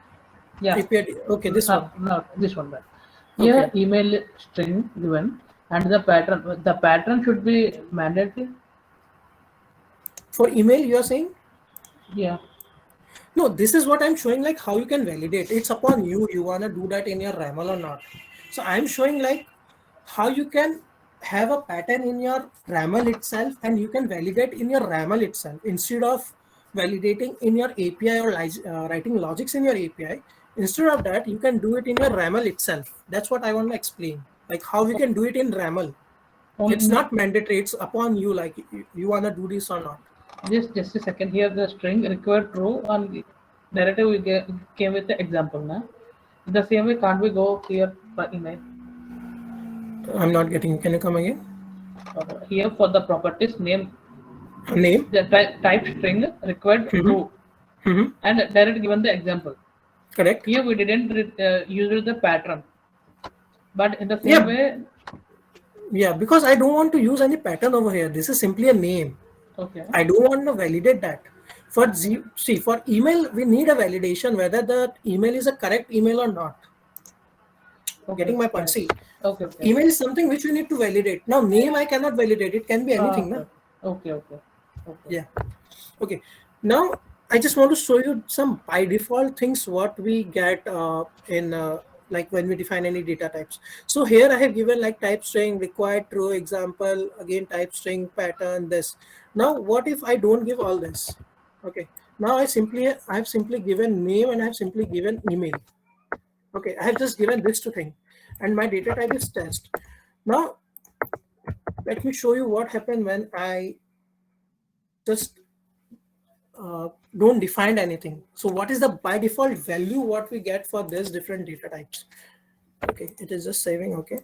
Yeah. API. Okay, this one. No, this one. Here, email string given and the pattern. The pattern should be mandatory. For email, you are saying? Yeah. No, this is what I'm showing, like how you can validate. It's upon you. You want to do that in your RAML or not. So I'm showing like how you can have a pattern in your RAML itself and you can validate in your RAML itself instead of validating in your API or writing logics in your API. Instead of that, you can do it in your RAML itself. That's what I want to explain, like how we can do it in RAML. It's not mandatory. It's upon you, like you want to do this or not. Just a second. Here the string required true and narrative we came with the example. Na? The same way, can't we go here for email? I'm not getting. Can you come again? Here for the properties name. The type string required true, and direct given the example. Correct. Here we didn't use the pattern, but in the same way. Yeah, because I don't want to use any pattern over here. This is simply a name. Okay. I don't want to validate that. For email, we need a validation whether the email is a correct email or not. Getting my point? See, email is something which we need to validate. Now, name I cannot validate. It can be anything. Okay. Yeah. Okay. Now, I just want to show you some by default things what we get in like when we define any data types. So here I have given like type string, required true, example, again type string, pattern, this. Now, what if I don't give all this? Okay. Now I have simply given name and I have simply given email. Okay, I have just given this to thing, and my data type is test. Now, let me show you what happened when I just don't define anything. So what is the by default value what we get for this different data types? Okay, it is just saving. Okay.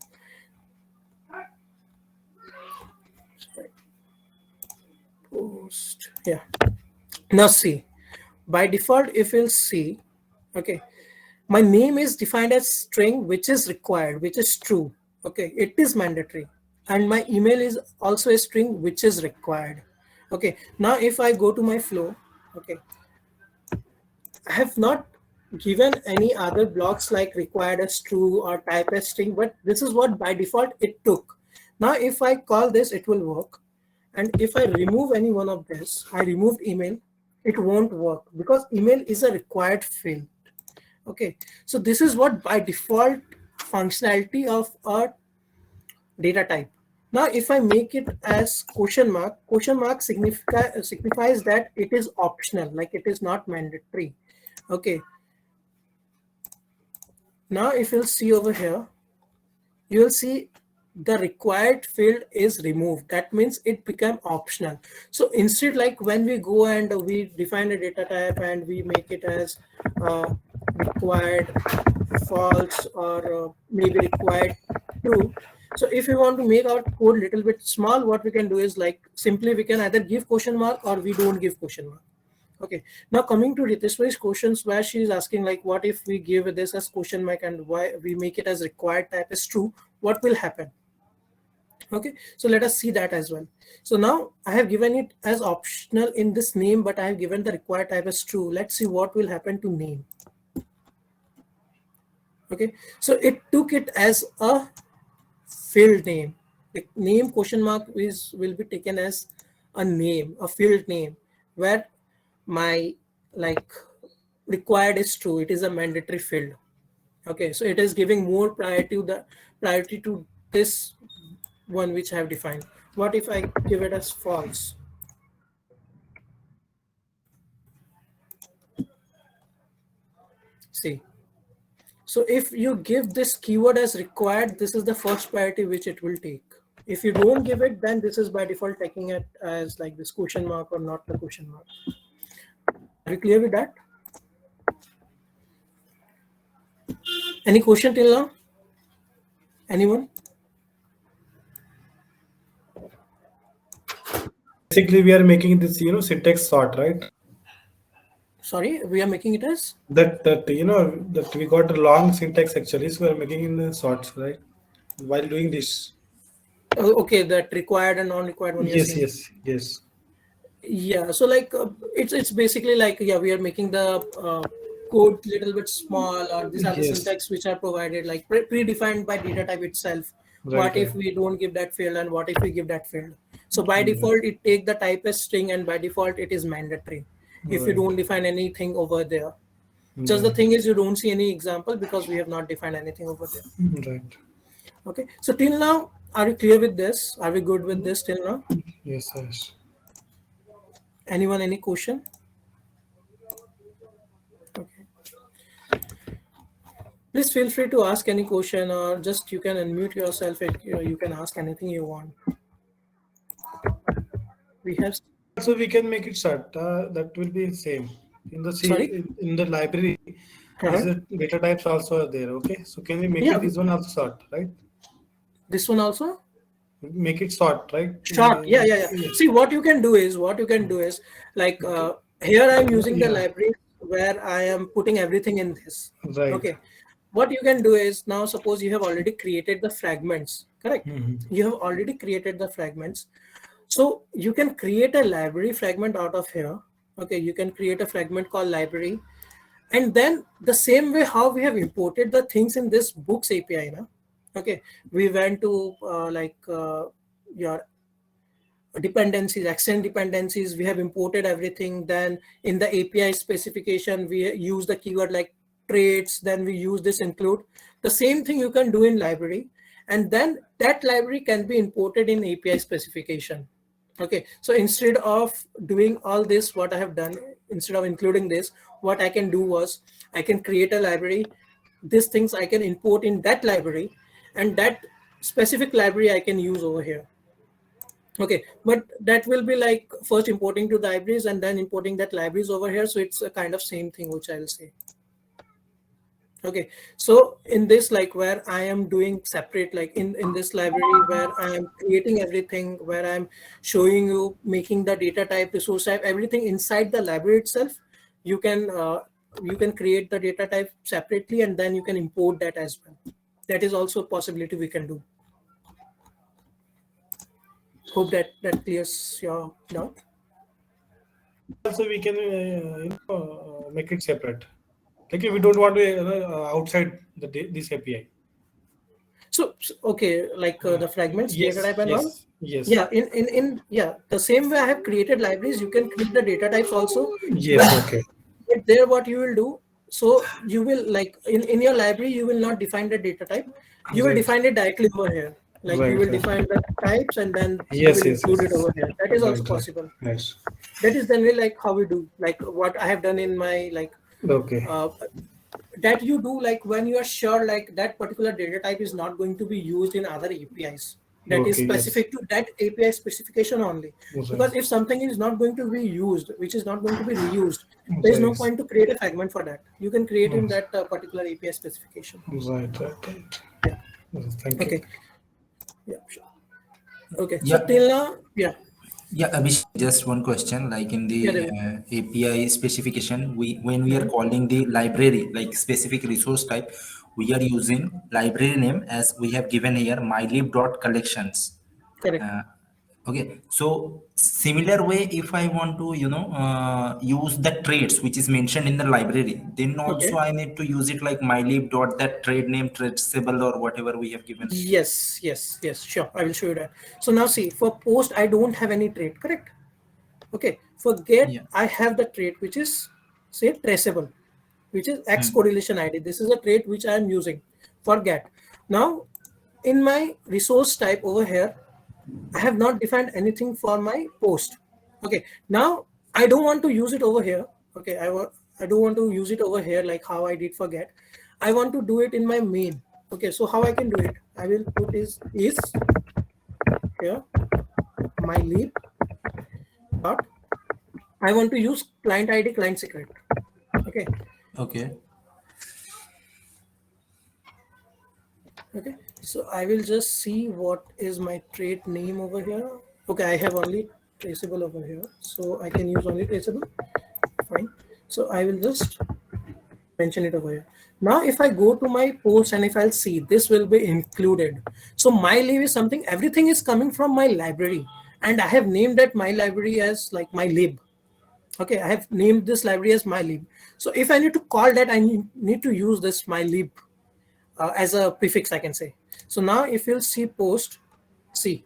Post. Yeah. Now see, by default, if you'll see, okay, my name is defined as string, which is required, which is true. Okay, it is mandatory. And my email is also a string, which is required. Okay, now if I go to my flow, okay, I have not given any other blocks like required as true or type as string, but this is what by default it took. Now, if I call this, it will work. And if I remove any one of this, I removed email, it won't work because email is a required field. Okay, so this is what by default functionality of a data type. Now, if I make it as question mark signifies that it is optional, like it is not mandatory. Okay. Now, if you'll see over here, you will see the required field is removed. That means it became optional. So instead, like when we go and we define a data type and we make it as required false or maybe required true. So if we want to make our code a little bit small, what we can do is like simply we can either give question mark or we don't give question mark. Okay, now coming to Riteshwari's questions where she is asking like what if we give this as question mark and why we make it as required type is true, what will happen? Okay, so let us see that as well. So now I have given it as optional in this name, but I have given the required type as true. Let's see what will happen to name. Okay, so it took it as a field name. The name question mark will be taken as a name, a field name, where my like required is true. It is a mandatory field. Okay, so it is giving more priority to this one which I have defined. What if I give it as false? See, so if you give this keyword as required, this is the first priority which it will take. If you don't give it, then this is by default taking it as like this question mark or not the question mark. Are you clear with that? Any question till now? Anyone? Basically, we are making this, syntax sort, right? Sorry, we are making it as? That we got a long syntax actually, so we are making in the sorts, right? While doing this. Okay, that required and non-required one. Yes. Yeah, so like it's basically like, yeah, we are making the code little bit small, or these are the syntax which are provided like predefined by data type itself. What if we don't give that field and what if we give that field? So by default it take the type as string, and by default it is mandatory if you don't define anything over there. Just the thing is you don't see any example because we have not defined anything over there. Right. Okay, so till now, are you clear with this? Are we good with this till now? Yes. Anyone, any question? Okay. Please feel free to ask any question, or just you can unmute yourself and you can ask anything you want. We have. So we can make it sort. That will be same in the in the library. The data types also are there. Okay, so can we make it this one also sort, right? This one also. Make it sort, right? Short. Yeah. See, what you can do is like here I'm using the library where I am putting everything in this. Right. Okay. What you can do is, now suppose you have already created the fragments, correct? You have already created the fragments. So you can create a library fragment out of here. Okay, you can create a fragment called library. And then the same way how we have imported the things in this books API, okay, we went to your dependencies, extend dependencies, we have imported everything. Then in the API specification, we use the keyword like traits, then we use this include. The same thing you can do in library, and then that library can be imported in API specification. Okay, so instead of doing all this, what I have done, instead of including this, what I can do was I can create a library. These things I can import in that library, and that specific library I can use over here. Okay, but that will be like first importing to libraries and then importing that libraries over here. So it's a kind of same thing which I'll say. Okay, so in this, like where I am doing separate, like in this library where I am creating everything, where I'm showing you, making the data type, resource type, everything inside the library itself, you can create the data type separately, and then you can import that as well. That is also a possibility we can do. Hope that clears your doubt. Also, we can make it separate. Like if we don't want to outside this API. So okay, like the fragments, data type and all. Yes. Yeah, in the same way I have created libraries, you can create the data types also. Yes. Okay. But there, what you will do, So you will like in your library, you will not define the data type. You will Right. define it directly over here. Like you Right. will Right. define the types and then you Yes. will Yes. include it Yes. over here. That is also Right. Right. possible. Yes. That is generally like how we do, like what I have done in my like Okay. that you do like when you are sure like that particular data type is not going to be used in other APIs. That is Okay. Yes. specific to that API specification only. Because Right. if something is not going to be used, which is not going to be reused, there is no Right. point to create a fragment for that. You can create in Yes. that particular API specification. Right. Right. Right. Yeah. Yes, thank you. Okay. Yeah. Sure. Okay. So Yeah. till now, yeah. Yeah, Abhishek, just one question. Like in Yeah, the David. API specification, we when we are Mhm. calling the library, like specific resource type, we are using library name as we have given here, mylib.collections. Correct. Uh, okay, so similar way, if I want to, use the traits which is mentioned in the library, then also Okay. I need to use it like mylib dot that trade name traceable or whatever we have given. Yes, yes, yes, sure. I will show you that. So now see, for post, I don't have any trait, correct? Okay. For get, Yeah. I have the trait which is say traceable, which is X Hmm. correlation ID. This is a trait which I am using for get. Now, in my resource type over here, I have not defined anything for my post. Okay. Now I don't want to use it over here. Okay. I don't want to use it over here like how I did for get. I want to do it in my main. Okay. So how I can do it? I will put is here my lead dot. I want to use client ID, client secret. Okay. Okay. Okay. So I will just see what is my trait name over here. Okay. I have only traceable over here. So I can use only traceable. Fine. So I will just mention it over here. Now, if I go to my post and if I'll see, this will be included. So my lib is something, everything is coming from my library. And I have named that my library as like my lib. Okay, I have named this library as my lib. So if I need to call that, I need to use this my lib as a prefix, I can say. So now if you'll see post, see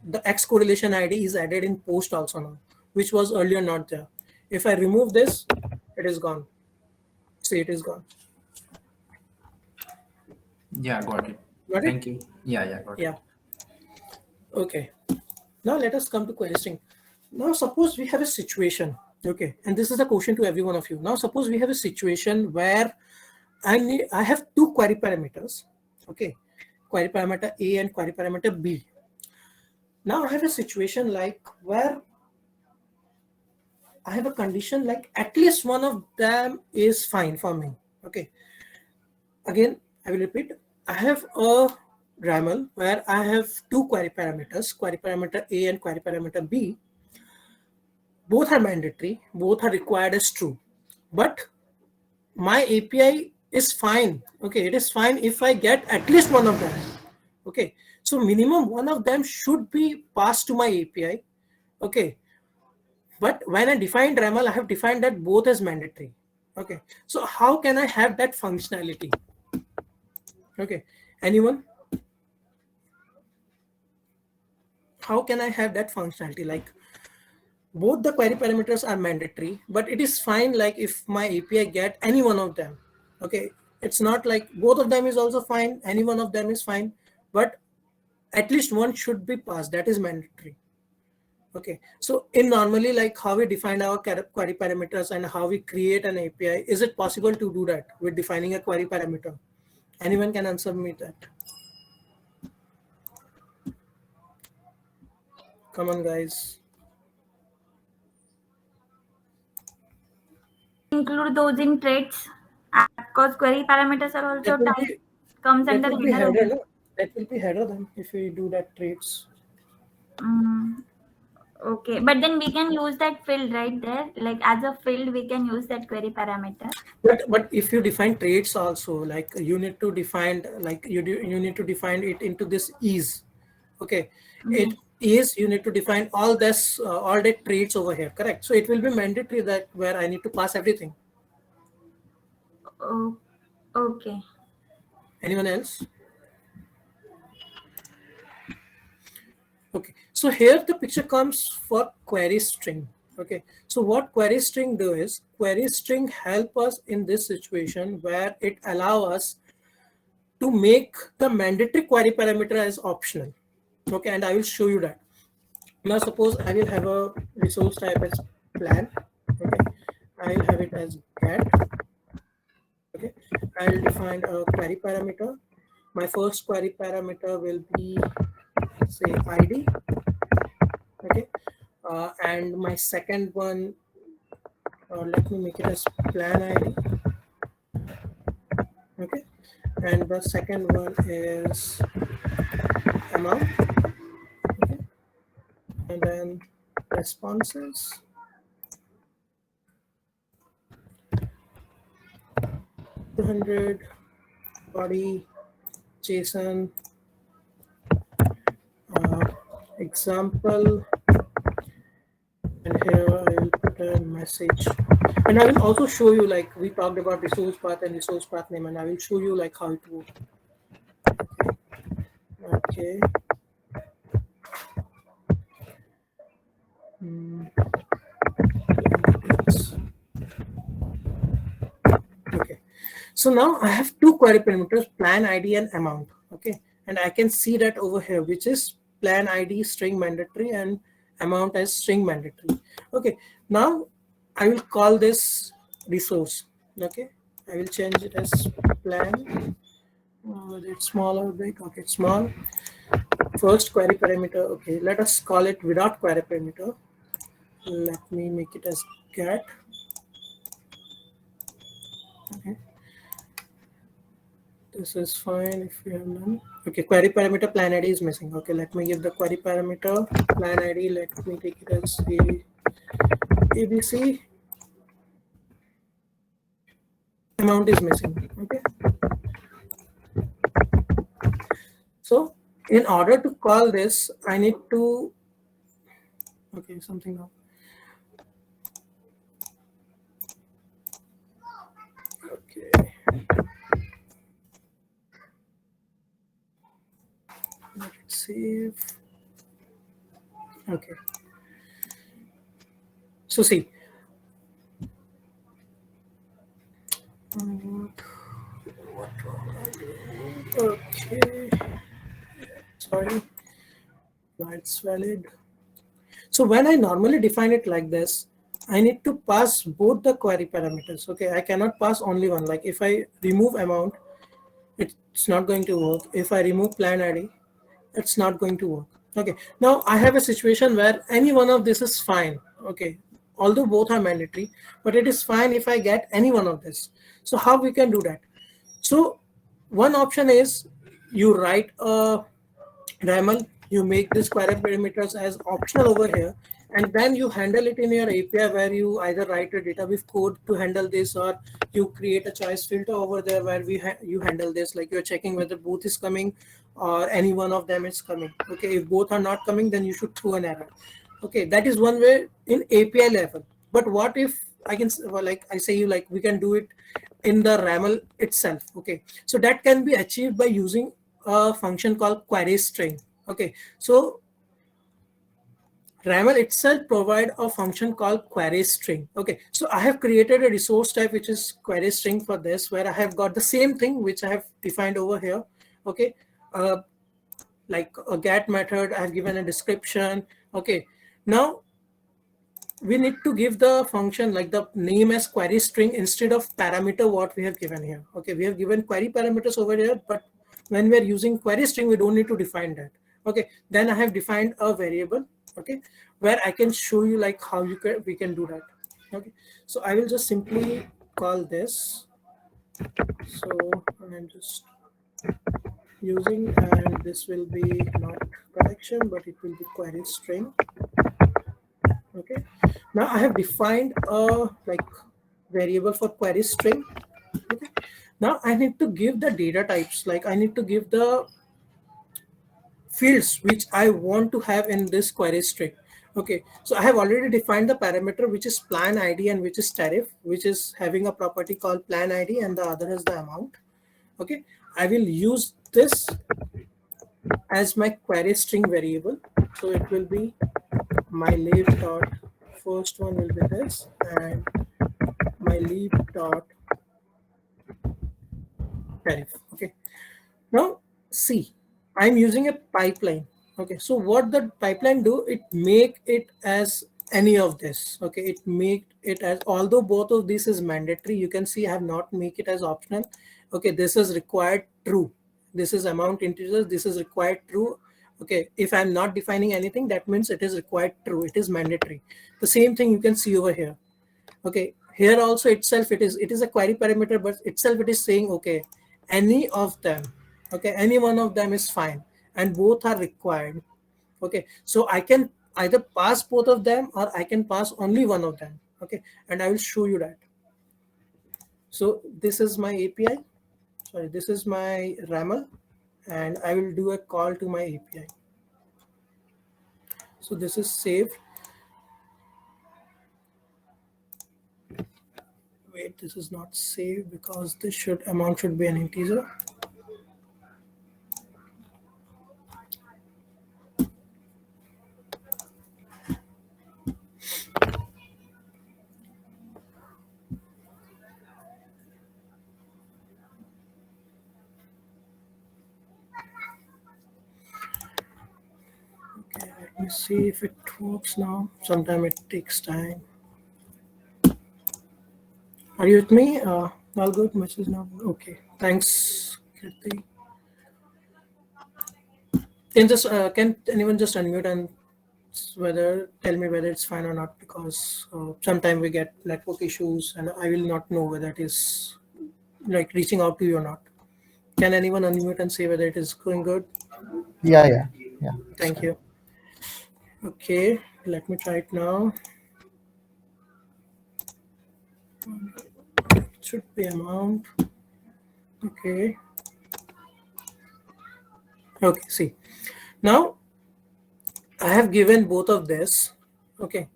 the X correlation ID is added in post also now, which was earlier not there. If I remove this, it is gone. See, it is gone. Yeah, got it. Got it? Thank you. Yeah, yeah, got it. Yeah. Okay. Now let us come to questioning. Now suppose we have a situation. Okay, and this is a question to every one of you. Now suppose we have a situation where I have two query parameters. Okay, query parameter A and query parameter B. Now I have a situation like where I have a condition like at least one of them is fine for me. Okay. Again, I will repeat. I have a RAML where I have two query parameters, query parameter A and query parameter B. Both are mandatory, both are required as true. But my API is fine. Okay, it is fine if I get at least one of them. Okay, so minimum one of them should be passed to my API. Okay, but when I defined RAML, I have defined that both as mandatory. Okay, so how can I have that functionality? Okay, anyone? How can I have that functionality? Like both the query parameters are mandatory, but it is fine like if my API get any one of them. Okay, it's not like both of them is also fine, any one of them is fine, but at least one should be passed. That is mandatory. Okay, so in normally like how we define our query parameters and how we create an API, is it possible to do that with defining a query parameter? Anyone can answer me that? Come on, guys. Include those in traits, because query parameters are also That will type be comes that under will be header header. only. No? That will be header then if we do that traits. Okay, but then we can use that field right there, like as a field we can use that query parameter. But if you define traits also, like you need to define like you need to define it into this is. Okay, it is you need to define all this all the traits over here, correct? So it will be mandatory that where I need to pass everything. Oh, okay. Anyone else? Okay, so here the picture comes for query string. Okay, so what query string do is, query string help us in this situation where it allow us to make the mandatory query parameter as optional. Okay, and I will show you that. Now suppose I will have a resource type as plan. Okay, I will have it as get. Okay, I will define a query parameter. My first query parameter will be, say, ID. Okay, and my second one, let me make it as plan ID. Okay, and the second one is amount. Okay, and then responses. 200 body JSON example, and here I will put a message, and I will also show you, like we talked about resource path and resource path name, and I will show you like how it works. Okay. Okay. So now I have two query parameters, plan ID and amount. Okay, and I can see that over here, which is plan ID string mandatory and amount as string mandatory. Okay, now I will call this resource. Okay, I will change it as plan. It's small or big? Okay, small. First query parameter. Okay, let us call it without query parameter. Let me make it as get. Okay. This is fine if we have none. Okay, query parameter plan ID is missing. Okay, let me give the query parameter plan ID. Let me take it as ABC. Amount is missing. Okay. So in order to call this, I need to, okay, something now. Okay. Let it save. Okay. So see. Okay. Sorry. Now it's valid. So when I normally define it like this, I need to pass both the query parameters. Okay, I cannot pass only one. Like if I remove amount, it's not going to work. If I remove plan ID, it's not going to work. Okay, now I have a situation where any one of this is fine. Okay, although both are mandatory, but it is fine if I get any one of this. So how we can do that? So one option is you write a RAML, you make this query parameters as optional over here, and then you handle it in your API where you either write a database code to handle this, or you create a choice filter over there where you handle this, like you're checking whether both is coming or any one of them is coming. Okay, if both are not coming, then you should throw an error. Okay, that is one way in API level. But what if I can, well, like I say, you like we can do it in the RAML itself. Okay, so that can be achieved by using a function called query string. Okay, so RAML itself provide a function called query string. Okay, so I have created a resource type which is query string for this, where I have got the same thing which I have defined over here. Okay, like a get method, I have given a description. Okay, now we need to give the function like the name as query string instead of parameter what we have given here. Okay, we have given query parameters over here, but when we are using query string, we don't need to define that. Okay, then I have defined a variable. Okay, where I can show you like how we can do that. Okay, so I will just simply call this. So I'm just using, and this will be not collection, but it will be query string. Okay, now I have defined a like variable for query string. Okay, now I need to give the data types, like I need to give the fields which I want to have in this query string. Okay, so I have already defined the parameter which is plan ID and which is tariff, which is having a property called plan ID, and the other is the amount. Okay, I will use this as my query string variable. So it will be my live dot first one will be this, and my leave dot tariff. Okay. Now see, I'm using a pipeline. Okay, so what the pipeline do, it make it as any of this. Okay, it make it as, although both of this is mandatory, you can see I have not make it as optional. Okay, this is required true, this is amount integers, this is required true. Okay, if I'm not defining anything, that means it is required true, it is mandatory. The same thing you can see over here. Okay, here also itself it is a query parameter, but itself it is saying, okay, any of them, okay, any one of them is fine, and both are required. Okay, so I can either pass both of them or I can pass only one of them. Okay, and I will show you that. So this is my API, sorry, this is my RAML, and I will do a call to my API. So this is saved. Wait, this is not saved because this amount should be an integer. Okay, let me see if it works now. Sometimes it takes time. Are you with me? All good? Much is now okay. Thanks, Kirti. Can anyone just unmute and tell me whether it's fine or not, because sometimes we get network issues and I will not know whether it is like reaching out to you or not. Can anyone unmute and say whether it is going good? Yeah. Thank you. Okay, let me try it now. It should be amount. Okay. Okay, see. Now I have given both of this. Okay,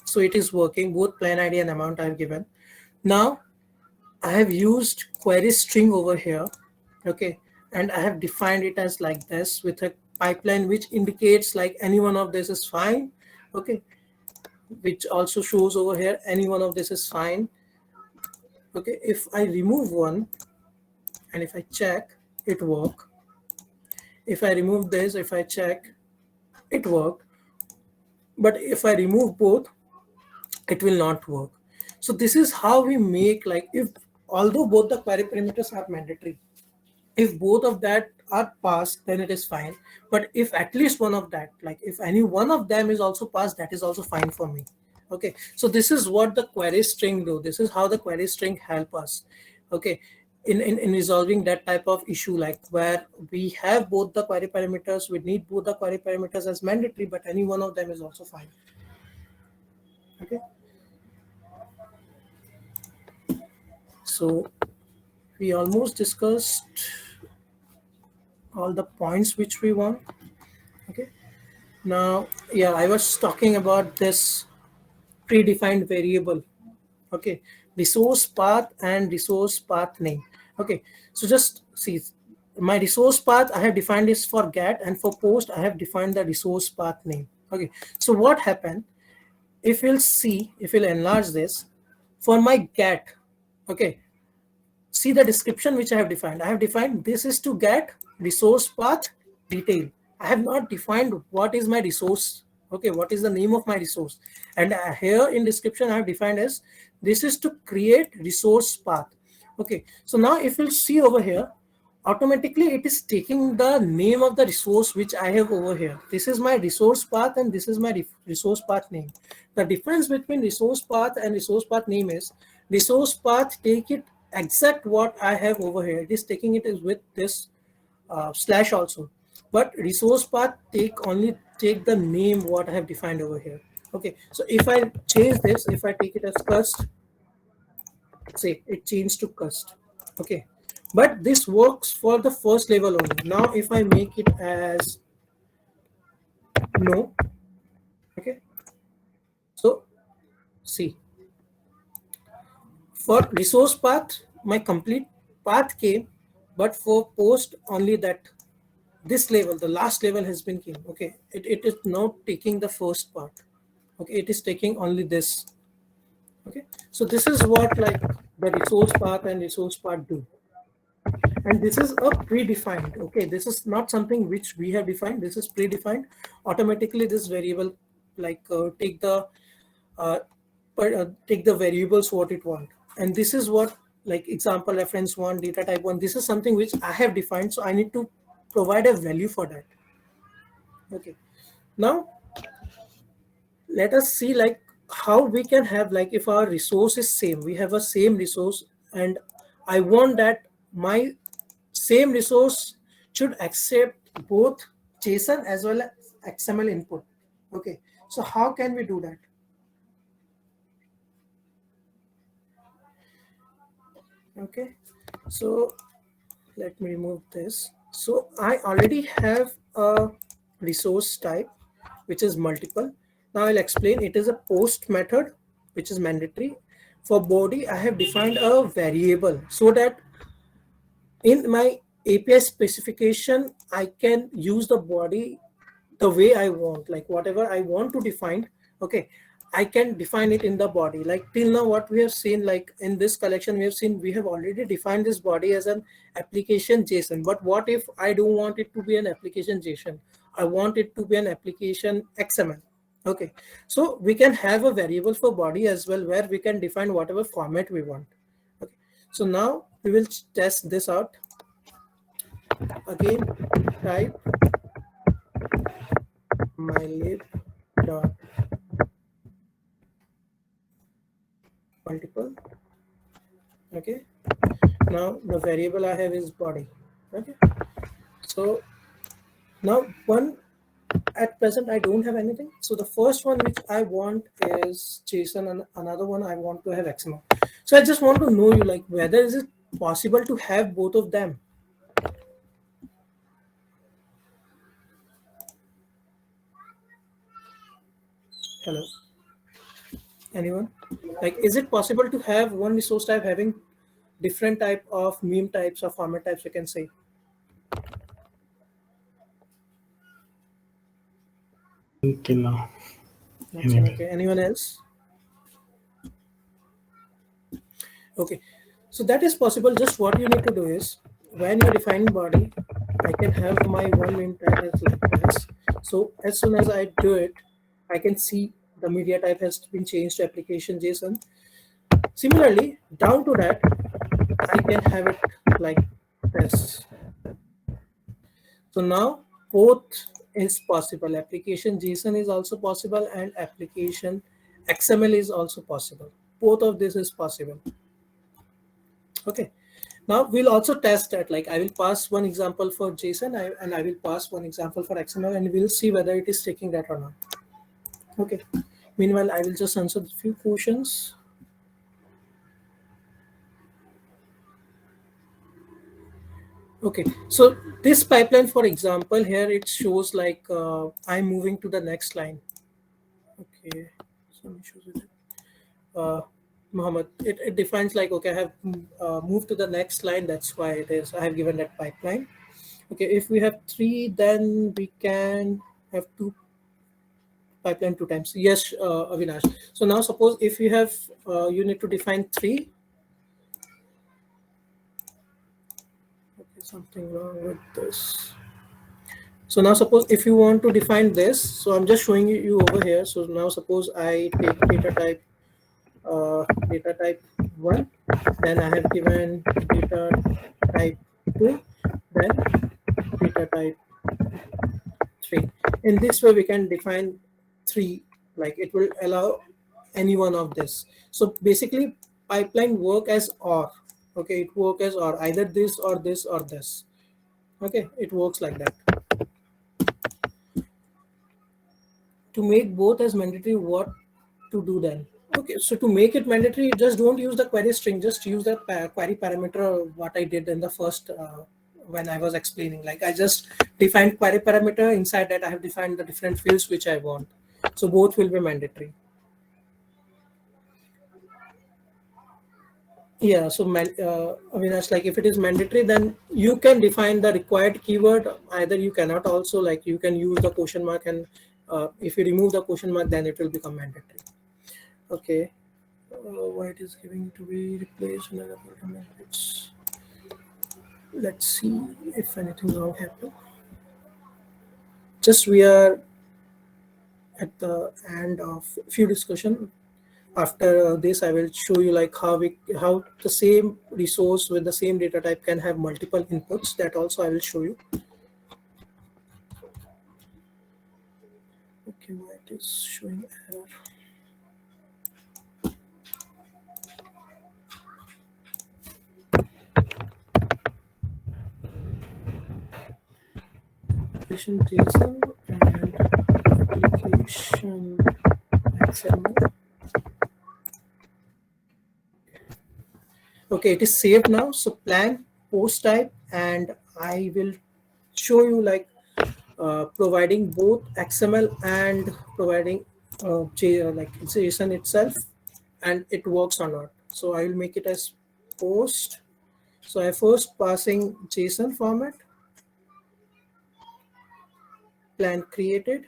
so it is working. Both plan ID and amount I have given. Now I have used query string over here. Okay, and I have defined it as like this with a pipeline which indicates like any one of this is fine. Okay, which also shows over here any one of this is fine. Okay, if I remove one and if I check, it work. If I remove this, if I check, it worked. But if I remove both, it will not work. So this is how we make, like, if although both the query parameters are mandatory, if both of that are passed, then it is fine. But if at least one of that, like if any one of them is also passed, that is also fine for me. Okay, so this is what the query string do. This is how the query string help us. Okay, in resolving that type of issue, like where we have both the query parameters, we need both the query parameters as mandatory, but any one of them is also fine. Okay, so we almost discussed all the points which we want. Okay, now yeah, I was talking about this predefined variable. Okay, resource path and resource path name. Okay, so just see, my resource path I have defined is for get, and for post I have defined the resource path name. Okay, so what happened, if you'll see, if you'll enlarge this for my get, okay, see the description which I have defined. I have defined this is to get resource path detail. I have not defined what is my resource. Okay, what is the name of my resource? And here in description I have defined as this is to create resource path. Okay, so now if you'll see over here, automatically it is taking the name of the resource which I have over here. This is my resource path and this is my resource path name. The difference between resource path and resource path name is resource path take it exact what I have over here. It is taking it is with this slash also, but resource path only take the name what I have defined over here. Okay, so if I change this, if I take it as cust, say it changed to cust. Okay, but this works for the first level only. Now if I make it as no, okay, so see, for resource path my complete path came, but for post only that this level, the last level has been came. Okay, it is now taking the first part. Okay, it is taking only this. Okay, so this is what like the resource path and resource path do. And this is a predefined. Okay, this is not something which we have defined. This is predefined. Automatically, this variable like uh, take the variables what it want. And this is what like example reference one, data type one. This is something which I have defined. So I need to provide a value for that. Okay, now let us see like how we can have like if our resource is same, we have a same resource, and I want that my same resource should accept both JSON as well as XML input. Okay, so how can we do that? Okay, so let me remove this. So I already have a resource type which is multiple. Now I'll explain. It is a post method which is mandatory. For body, I have defined a variable so that in my API specification, I can use the body the way I want, like whatever I want to define. Okay, I can define it in the body. Like till now, what we have seen, like in this collection, we have seen we have already defined this body as an application JSON. But what if I don't want it to be an application JSON? I want it to be an application XML. Okay, so we can have a variable for body as well where we can define whatever format we want. Okay, so now we will test this out. Again, type mylib dot multiple. Okay, now the variable I have is body. Okay, so now one at present I don't have anything. So the first one which I want is JSON, and another one I want to have XML. So I just want to know you like whether is it possible to have both of them. Hello, anyone? Like, is it possible to have one resource type having different type of meme types or format types, we can say? Until now. Okay, anyone else? Okay, so that is possible. Just what you need to do is when you're defining body, I can have my one meme type as like this. So as soon as I do it, I can see the media type has been changed to application JSON. Similarly, down to that, I can have it like this. So now both is possible. Application JSON is also possible and application XML is also possible. Both of this is possible. Okay, now we'll also test that. Like I will pass one example for JSON and I will pass one example for XML, and we'll see whether it is taking that or not. Okay, meanwhile, I will just answer a few questions. Okay, so this pipeline, for example, here it shows like I'm moving to the next line. Okay, so let me show you. Mohammed, it defines like, okay, I have moved to the next line. That's why it is. I have given that pipeline. Okay, if we have 3, then we can have 2 pipeline 2 times. Yes, Avinash. So now suppose if you have, you need to define 3. Okay, something wrong with this. So now suppose if you want to define this, so I'm just showing you over here. So now suppose I take data type 1, then I have given data type 2, then data type 3. In this way, we can define 3, like it will allow any one of this. So basically, pipeline work as OR. Okay, it work as OR, either this or this or this. Okay, it works like that. To make both as mandatory, what to do then? Okay, so to make it mandatory, just don't use the query string, just use the query parameter, what I did in the first, when I was explaining. Like I just defined query parameter, inside that I have defined the different fields which I want. So both will be mandatory. Yeah, so Avinash, like if it is mandatory, then you can define the required keyword. Either you cannot also, like you can use the question mark and If you remove the question mark, then it will become mandatory. Okay. Why it is giving to be replaced in another program. Let's see if anything wrong happened. Just we are at the end of few discussion. After this, I will show you like how the same resource with the same data type can have multiple inputs. That also I will show you. Okay, why it is showing error? Application JSON and application XML. Okay, it is saved now. So plan post type, and I will show you like providing both XML and providing like JSON itself, and it works or not. So I will make it as post. So I first passing JSON format, plan created.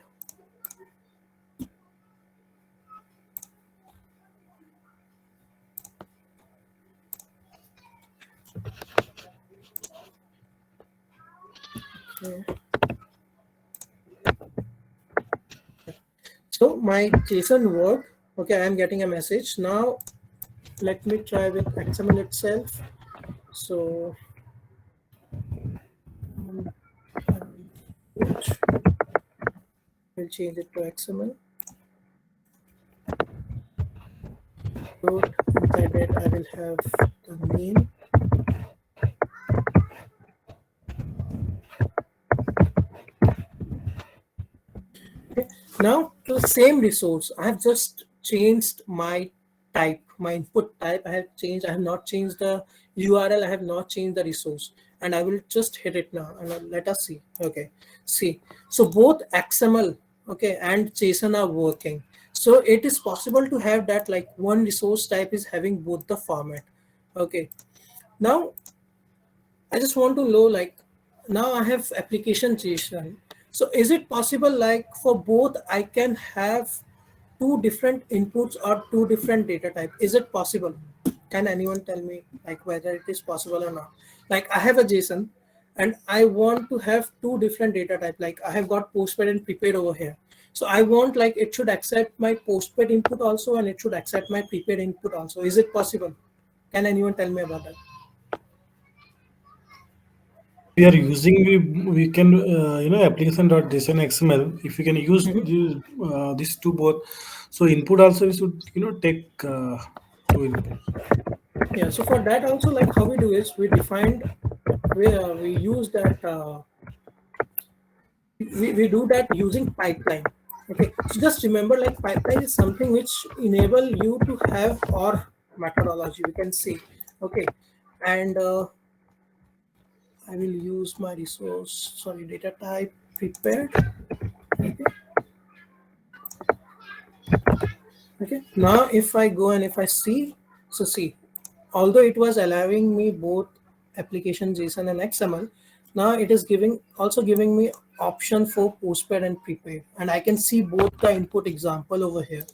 Okay. So my JSON worked. Okay, I am getting a message. Now let me try with XML itself. So we'll change it to XML. Inside it, I will have the name. Okay. Now to the same resource, I have just changed my type, my input type. I have not changed the URL. I have not changed the resource, and I will just hit it now and let us see. Okay, see. So both XML, okay, and JSON are working. So it is possible to have that like one resource type is having both the format. Okay. Now I just want to know like now I have application JSON. So is it possible like for both I can have two different inputs or two different data type? Is it possible? Can anyone tell me like whether it is possible or not? Like I have a JSON and I want to have two different data type. Like I have got postpaid and prepaid over here. So I want like it should accept my postpaid input also and it should accept my prepaid input also. Is it possible? Can anyone tell me about that? We are using we can application.json XML. If you can use these two both, so input also we should take two inputs. Yeah, so for that also like how we do is we defined we use that we do that using pipeline. Okay, so just remember like pipeline is something which enable you to have or methodology we can say. Okay, and I will use my resource data type prepared. Okay, now if I go and if I see, so see, although it was allowing me both application JSON and XML, now it is also giving me option for postpaid and prepaid, and I can see both the input example over here.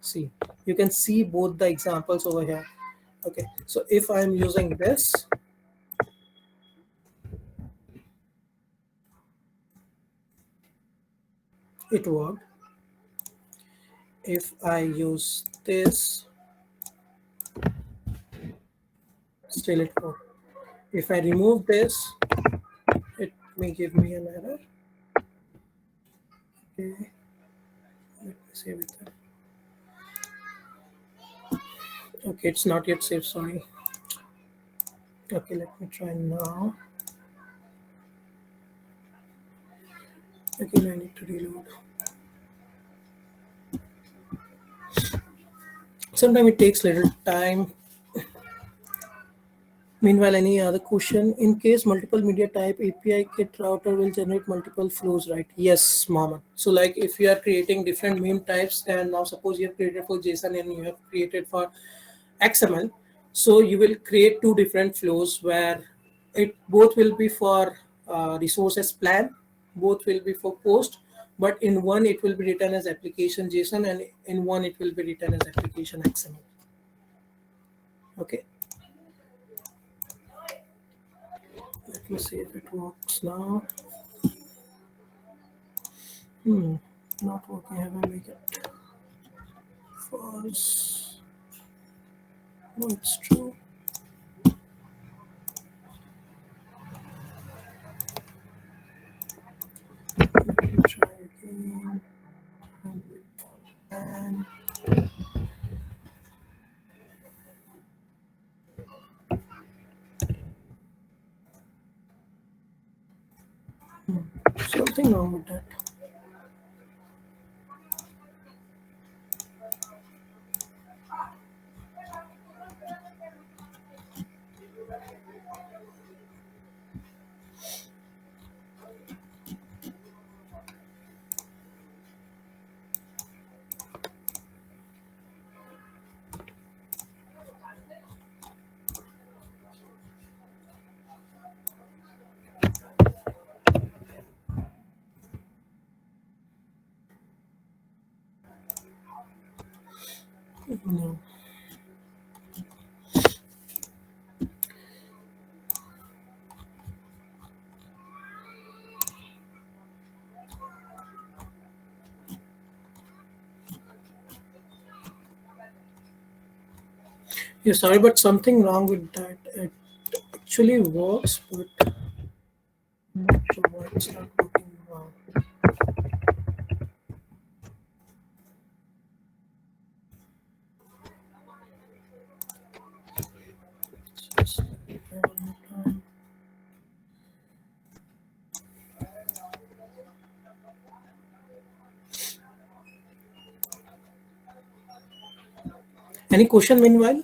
See, you can see both the examples over here. Okay, so if I'm using this, it worked. If I use this, still it worked. If I remove this, it may give me an error. Okay, let me save it. Okay, it's not yet saved, sorry. Okay, let me try now. Again, I need to reload. Sometimes it takes little time. Meanwhile, any other question? In case multiple media type API kit router will generate multiple flows, right? Yes, Mohammed. So like if you are creating different meme types, and now suppose you have created for JSON and you have created for XML, so you will create two different flows where it both will be for resources plan, both will be for post, but in one it will be written as application JSON, and in one it will be written as application XML. Okay. Let me see if it works now. Not working. Have I make it false? No, it's true. Let me try again. And something wrong with that. No. Yeah, sorry, but something wrong with that. It actually works, but I'm not sure why it's not working well. Just try one more time. Any question meanwhile?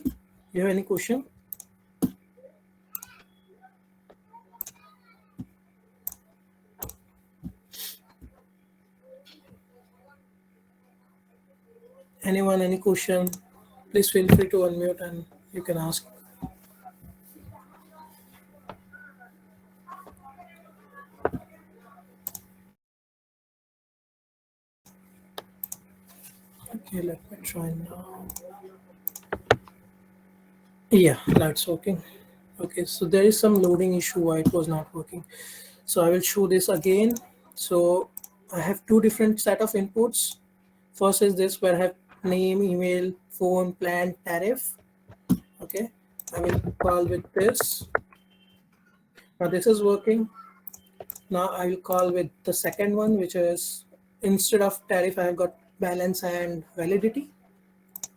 You have any question? Anyone, any question? Please feel free to unmute and you can ask. Okay, let me try now. Yeah, that's working. Okay, so there is some loading issue why it was not working. So I will show this again. So I have two different set of inputs. First is this where I have name, email, phone, plan, tariff. Okay, I will call with this. Now this is working. Now I will call with the second one, which is instead of tariff, I have got balance and validity.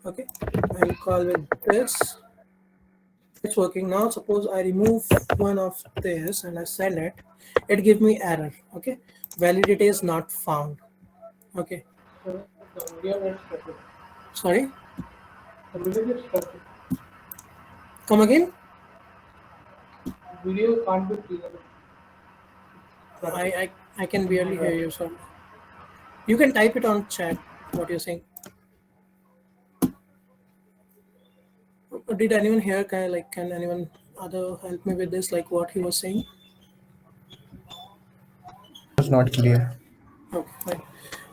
Okay, I will call with this. It's working now. Suppose I remove one of this and I send it, it gives me error. Okay, validity is not found. Okay, So the video gets started. sorry, The video gets started. come again. Video can't be clear. I can barely hear you. So you can type it on chat what you're saying. Did anyone hear? Can anyone other help me with this? Like what he was saying? Was not clear. Okay, fine.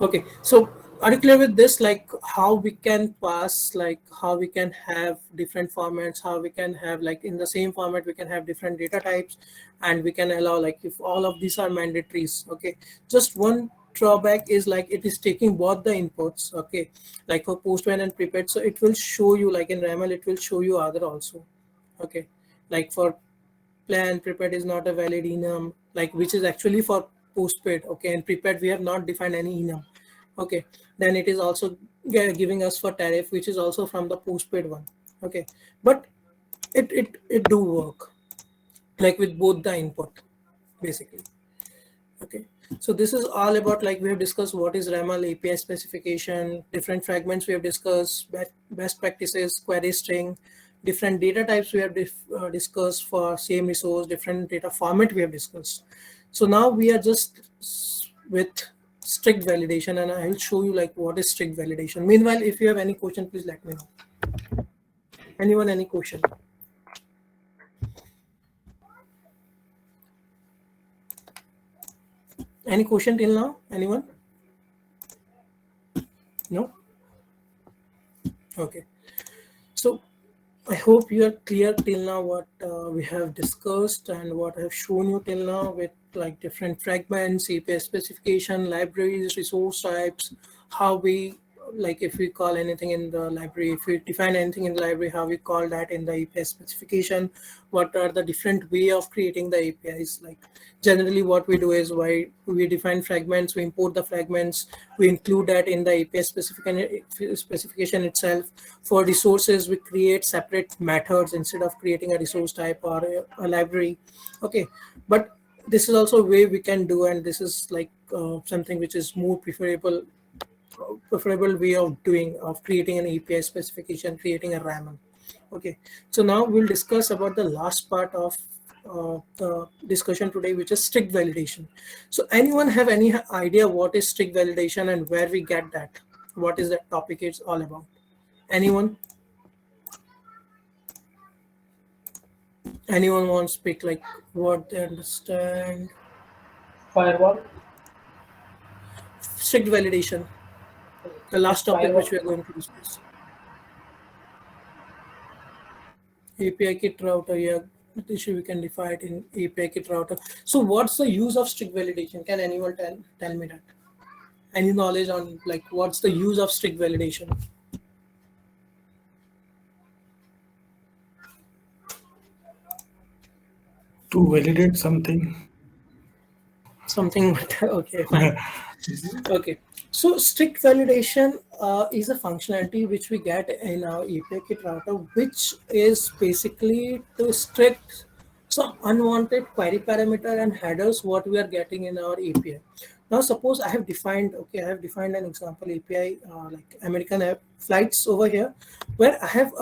Okay, so are you clear with this? Like how we can pass, like how we can have different formats, how we can have like in the same format we can have different data types, and we can allow like if all of these are mandatories. Okay, just one drawback is like it is taking both the inputs. Okay, like for postman and prepaid, so it will show you like in RAML it will show you other also. Okay, like for plan prepaid is not a valid enum, like which is actually for postpaid. Okay, and prepaid we have not defined any enum. Okay, then it is also giving us for tariff, which is also from the postpaid one. Okay, but it do work like with both the input basically. Okay, so this is all about like we have discussed what is RAML, API specification, different fragments we have discussed, best practices, query string, different data types we have discussed for same resource, different data format we have discussed. So now we are just with strict validation, and I will show you like what is strict validation. Meanwhile, if you have any question, please let me know. Anyone, any question? Any question till now? Anyone? No? Okay. So I hope you are clear till now what we have discussed and what I have shown you till now with like different fragments, API specification, libraries, resource types, how we like if we call anything in the library, if we define anything in the library, how we call that in the API specification, what are the different way of creating the APIs. Like generally what we do is why we define fragments, we import the fragments, we include that in the API specification itself. For resources, we create separate methods instead of creating a resource type or a library. Okay, but this is also a way we can do, and this is like something which is more preferable way of doing of creating an API specification, creating a RAML. Okay, so now we'll discuss about the last part of the discussion today, which is strict validation. So anyone have any idea what is strict validation and where we get that? What is that topic it's all about? Anyone? Anyone wants to speak like what they understand? Firewall. Strict validation. The last topic which we are going to discuss. API kit router, yeah, issue we can define it in API kit router. So what's the use of strict validation? Can anyone tell me that? Any knowledge on like what's the use of strict validation? To validate something. Something, okay, fine. Okay, so strict validation is a functionality which we get in our API kit router, which is basically to strict some unwanted query parameter and headers what we are getting in our API. Now, suppose I have defined, okay, I have defined an example API like American flights over here, where I have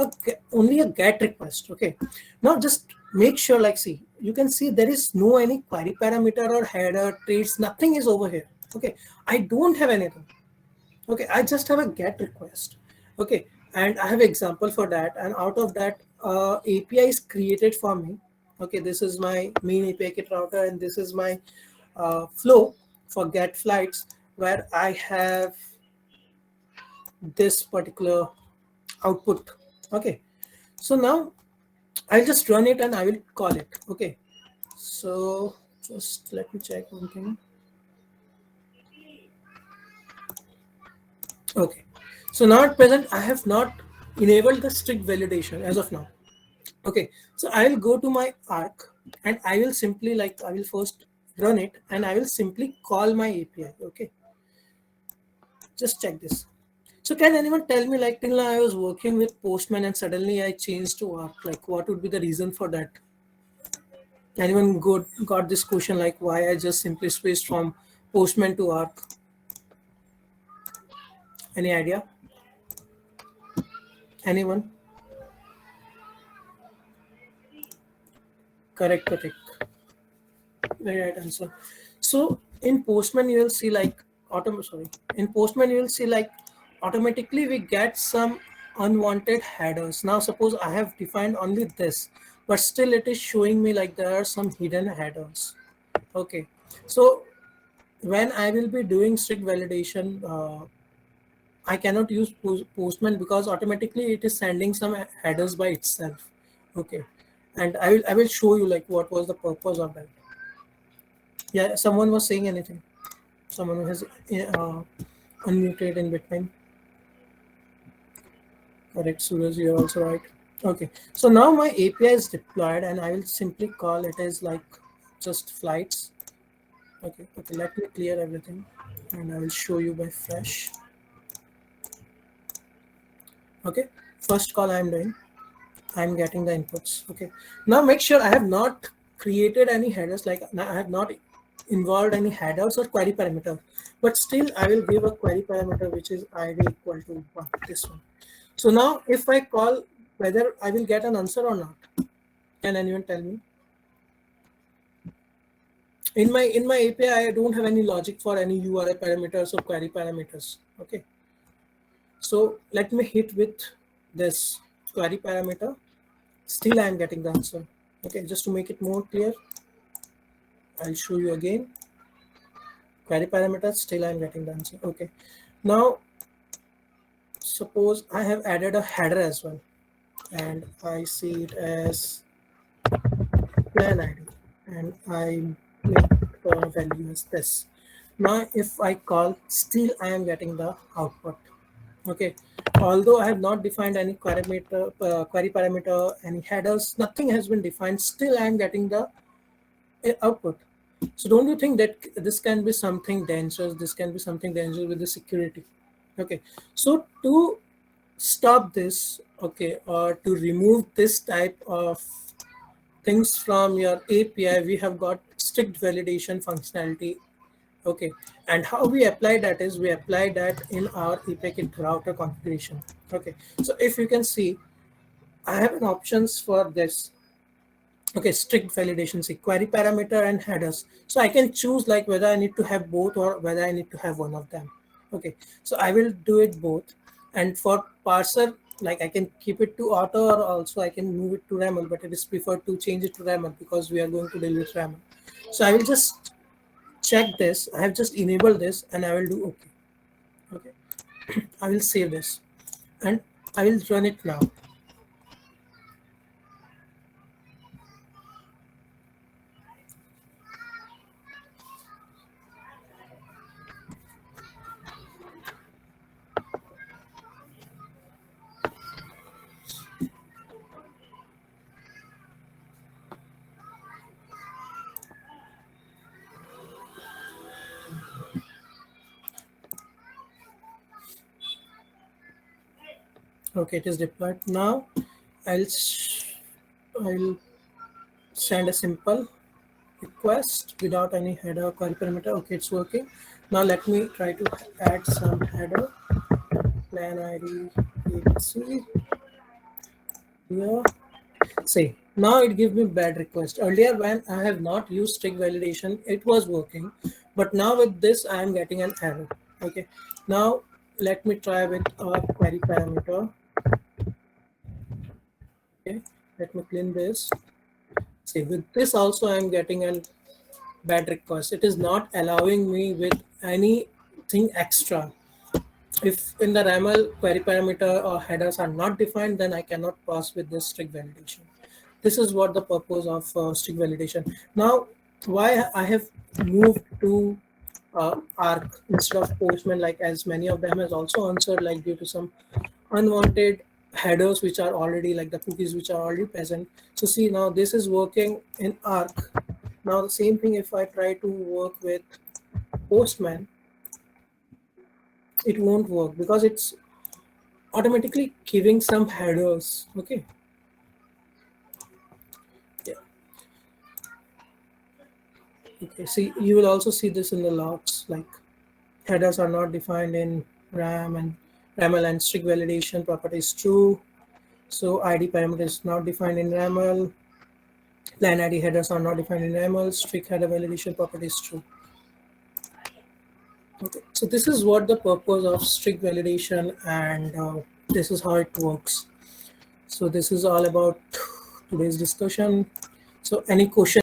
only a GET request. Okay, now just make sure, like, see, you can see there is no any query parameter or header traits, nothing is over here. Okay, I don't have anything. Okay, I just have a GET request. Okay, and I have example for that, and out of that API is created for me. Okay, this is my main API kit router, and this is my flow for get flights, where I have this particular output. Okay, so now I'll just run it and I will call it. Okay, so just let me check one thing. Okay, so now at present I have not enabled the strict validation as of now. Okay, so I will go to my arc and I will simply I will first run it and I will simply call my API. Okay, just check this. So can anyone tell me, like, till now I was working with Postman and suddenly I changed to arc, like what would be the reason for that? Anyone got this question, like why I just simply switched from Postman to arc? Any idea? Anyone? Correct. Very right answer. So in Postman you will see in Postman you will see like automatically we get some unwanted headers. Now suppose I have defined only this, but still it is showing me like there are some hidden headers. Okay, so when I will be doing strict validation, I cannot use Postman because automatically it is sending some headers by itself. Okay, and I will show you like what was the purpose of that. Yeah, someone was saying anything. Someone has unmuted in between. Correct, Suraj, you're also right. Okay, so now my API is deployed and I will simply call it as like just flights. Okay, let me clear everything and I will show you by fresh. Okay, first call I'm doing. I'm getting the inputs. Okay, now make sure I have not created any headers, like I have not involved any headers or query parameter, but still I will give a query parameter which is id equal to 1, this one. So now if I call, whether I will get an answer or not, can anyone tell me? In my API I don't have any logic for any URI parameters or query parameters. Okay, so let me hit with this query parameter. Still I am getting the answer. Okay, just to make it more clear, I'll show you again. Query parameters, still I'm getting the answer. Okay, now suppose I have added a header as well, and I see it as plan ID, and I make the value as this. Now, if I call, still I am getting the output. Okay, although I have not defined any query parameter, any headers, nothing has been defined, still I am getting the output. So don't you think that this can be something dangerous? This can be something dangerous with the security. Okay, so to stop this, okay, or to remove this type of things from your API, we have got strict validation functionality. Okay, and how we apply that is we apply that in our API kit router configuration. Okay, so if you can see, I have an options for this. Okay, strict validation, say query parameter and headers. So I can choose like whether I need to have both or whether I need to have one of them. Okay, so I will do it both. And for parser, like I can keep it to auto, or also I can move it to RAML, but it is preferred to change it to RAML because we are going to deal with RAML. So I will just check this. I have just enabled this and I will do okay. Okay, I will save this and I will run it now. Okay, it is deployed now. I'll send a simple request without any header query parameter. Okay, it's working. Now let me try to add some header. Plan ID ABC here. See, now it gives me bad request. Earlier when I have not used strict validation, it was working, but now with this I am getting an error. Okay, now let me try with a query parameter. Okay, let me clean this. See, with this also I am getting a bad request. It is not allowing me with anything extra. If in the RAML query parameter or headers are not defined, then I cannot pass with this strict validation. This is what the purpose of strict validation. Now, why I have moved to Arc instead of Postman, like as many of them has also answered, like due to some unwanted headers which are already like the cookies which are already present. So see, now this is working in Arc. Now the same thing if I try to work with Postman, it won't work because it's automatically giving some headers. Okay, yeah, okay, see, you will also see this in the logs, like headers are not defined in RAM and RAML, and strict validation property is true. So ID parameter is not defined in RAML. Plan ID headers are not defined in RAML. Strict header validation property is true. Okay, so this is what the purpose of strict validation, and this is how it works. So this is all about today's discussion. So any question?